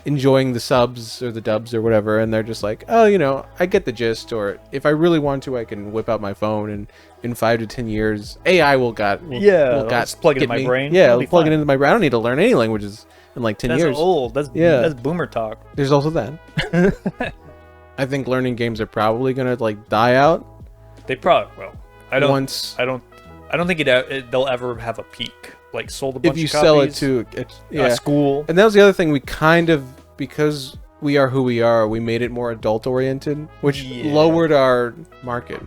enjoying the subs or the dubs or whatever? And they're just like, oh, I get the gist, or if I really want to, I can whip out my phone, and in 5 to 10 years AI will plug it in my brain. Yeah, I'll plug it into my brain. I don't need to learn any languages in like 10 years. That's old. That's boomer talk. There's also that. I think learning games are probably gonna like die out. They probably will. I don't think they'll ever have a peak. Like sold a bunch of copies. If you sell it to a school. And that was the other thing, we kind of, because we are who we are, we made it more adult oriented, which lowered our market.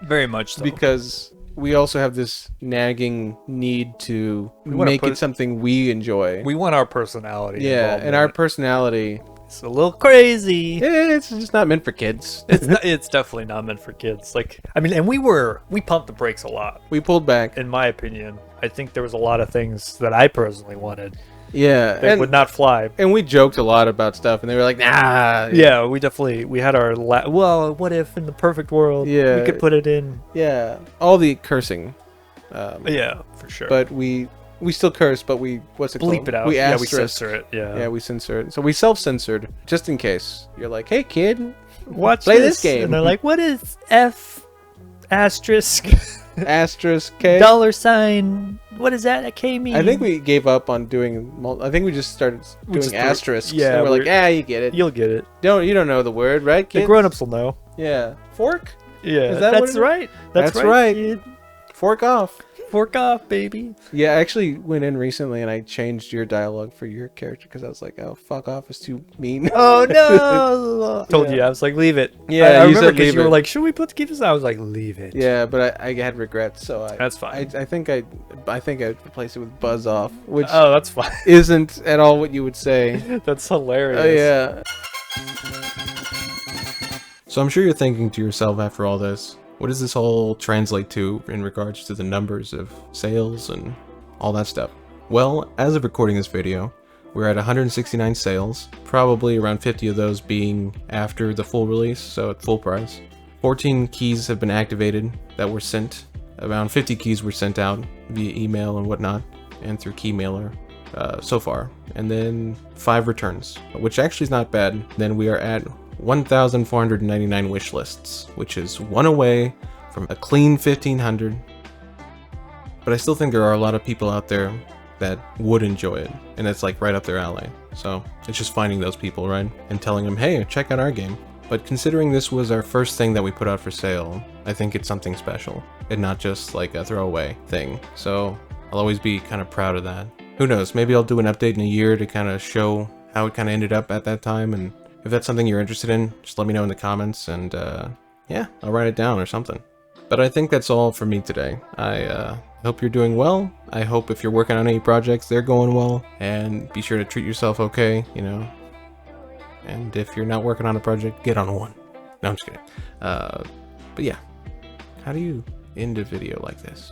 Very much so. Because we also have this nagging need to make it something we enjoy. We want our personality. Yeah, and our personality, it's a little crazy. It's just not meant for kids. It's definitely not meant for kids. Like, I mean, and we pumped the brakes a lot. We pulled back. In my opinion, I think there was a lot of things that I personally wanted. Yeah, that would not fly. And we joked a lot about stuff, and they were like, nah. Yeah, we had our well, what if in the perfect world we could put it in? Yeah, all the cursing. Yeah, for sure. But we still curse, but we bleep it out. We censor it. Yeah, we censor it. So we self-censored just in case. You're like, hey kid, play this game, and they're like, what is F asterisk asterisk K $? What is that? A K mean? I think we gave up on doing. I think we just started doing asterisks. Yeah, and we're like, you get it. You'll get it. You don't know the word, right, kid? The grown-ups will know. Yeah, fork. Yeah, that's right. That's right. Kid. Fork off. Fork off, baby. Yeah, I actually went in recently and I changed your dialogue for your character because I was like, oh, fuck off is too mean. Oh, no. Told you. I was like, leave it. Yeah, I remember because you were like, should we put this? I was like, leave it. Yeah, but I had regrets, so that's fine. I think I'd replace it with buzz off, which that's fine. Isn't at all what you would say. That's hilarious. Oh, yeah. So I'm sure you're thinking to yourself after all this, what does this all translate to in regards to the numbers of sales and all that stuff? Well, as of recording this video, we're at 169 sales, probably around 50 of those being after the full release, so at full price. 14 keys have been activated that were sent. Around 50 keys were sent out via email and whatnot, and through Keymailer so far. And then 5 returns, which actually is not bad. Then we are at 1,499 wish lists, which is one away from a clean 1,500. But I still think there are a lot of people out there that would enjoy it, and it's like right up their alley. So it's just finding those people, right? And telling them, hey, check out our game. But considering this was our first thing that we put out for sale, I think it's something special and not just like a throwaway thing. So I'll always be kind of proud of that. Who knows, maybe I'll do an update in a year to kind of show how it kind of ended up at that time, and if that's something you're interested in, just let me know in the comments, and yeah, I'll write it down or something. But I think that's all for me today. I hope you're doing well. I hope if you're working on any projects, they're going well, and be sure to treat yourself okay, And if you're not working on a project, get on one. No, I'm just kidding. But yeah, how do you end a video like this?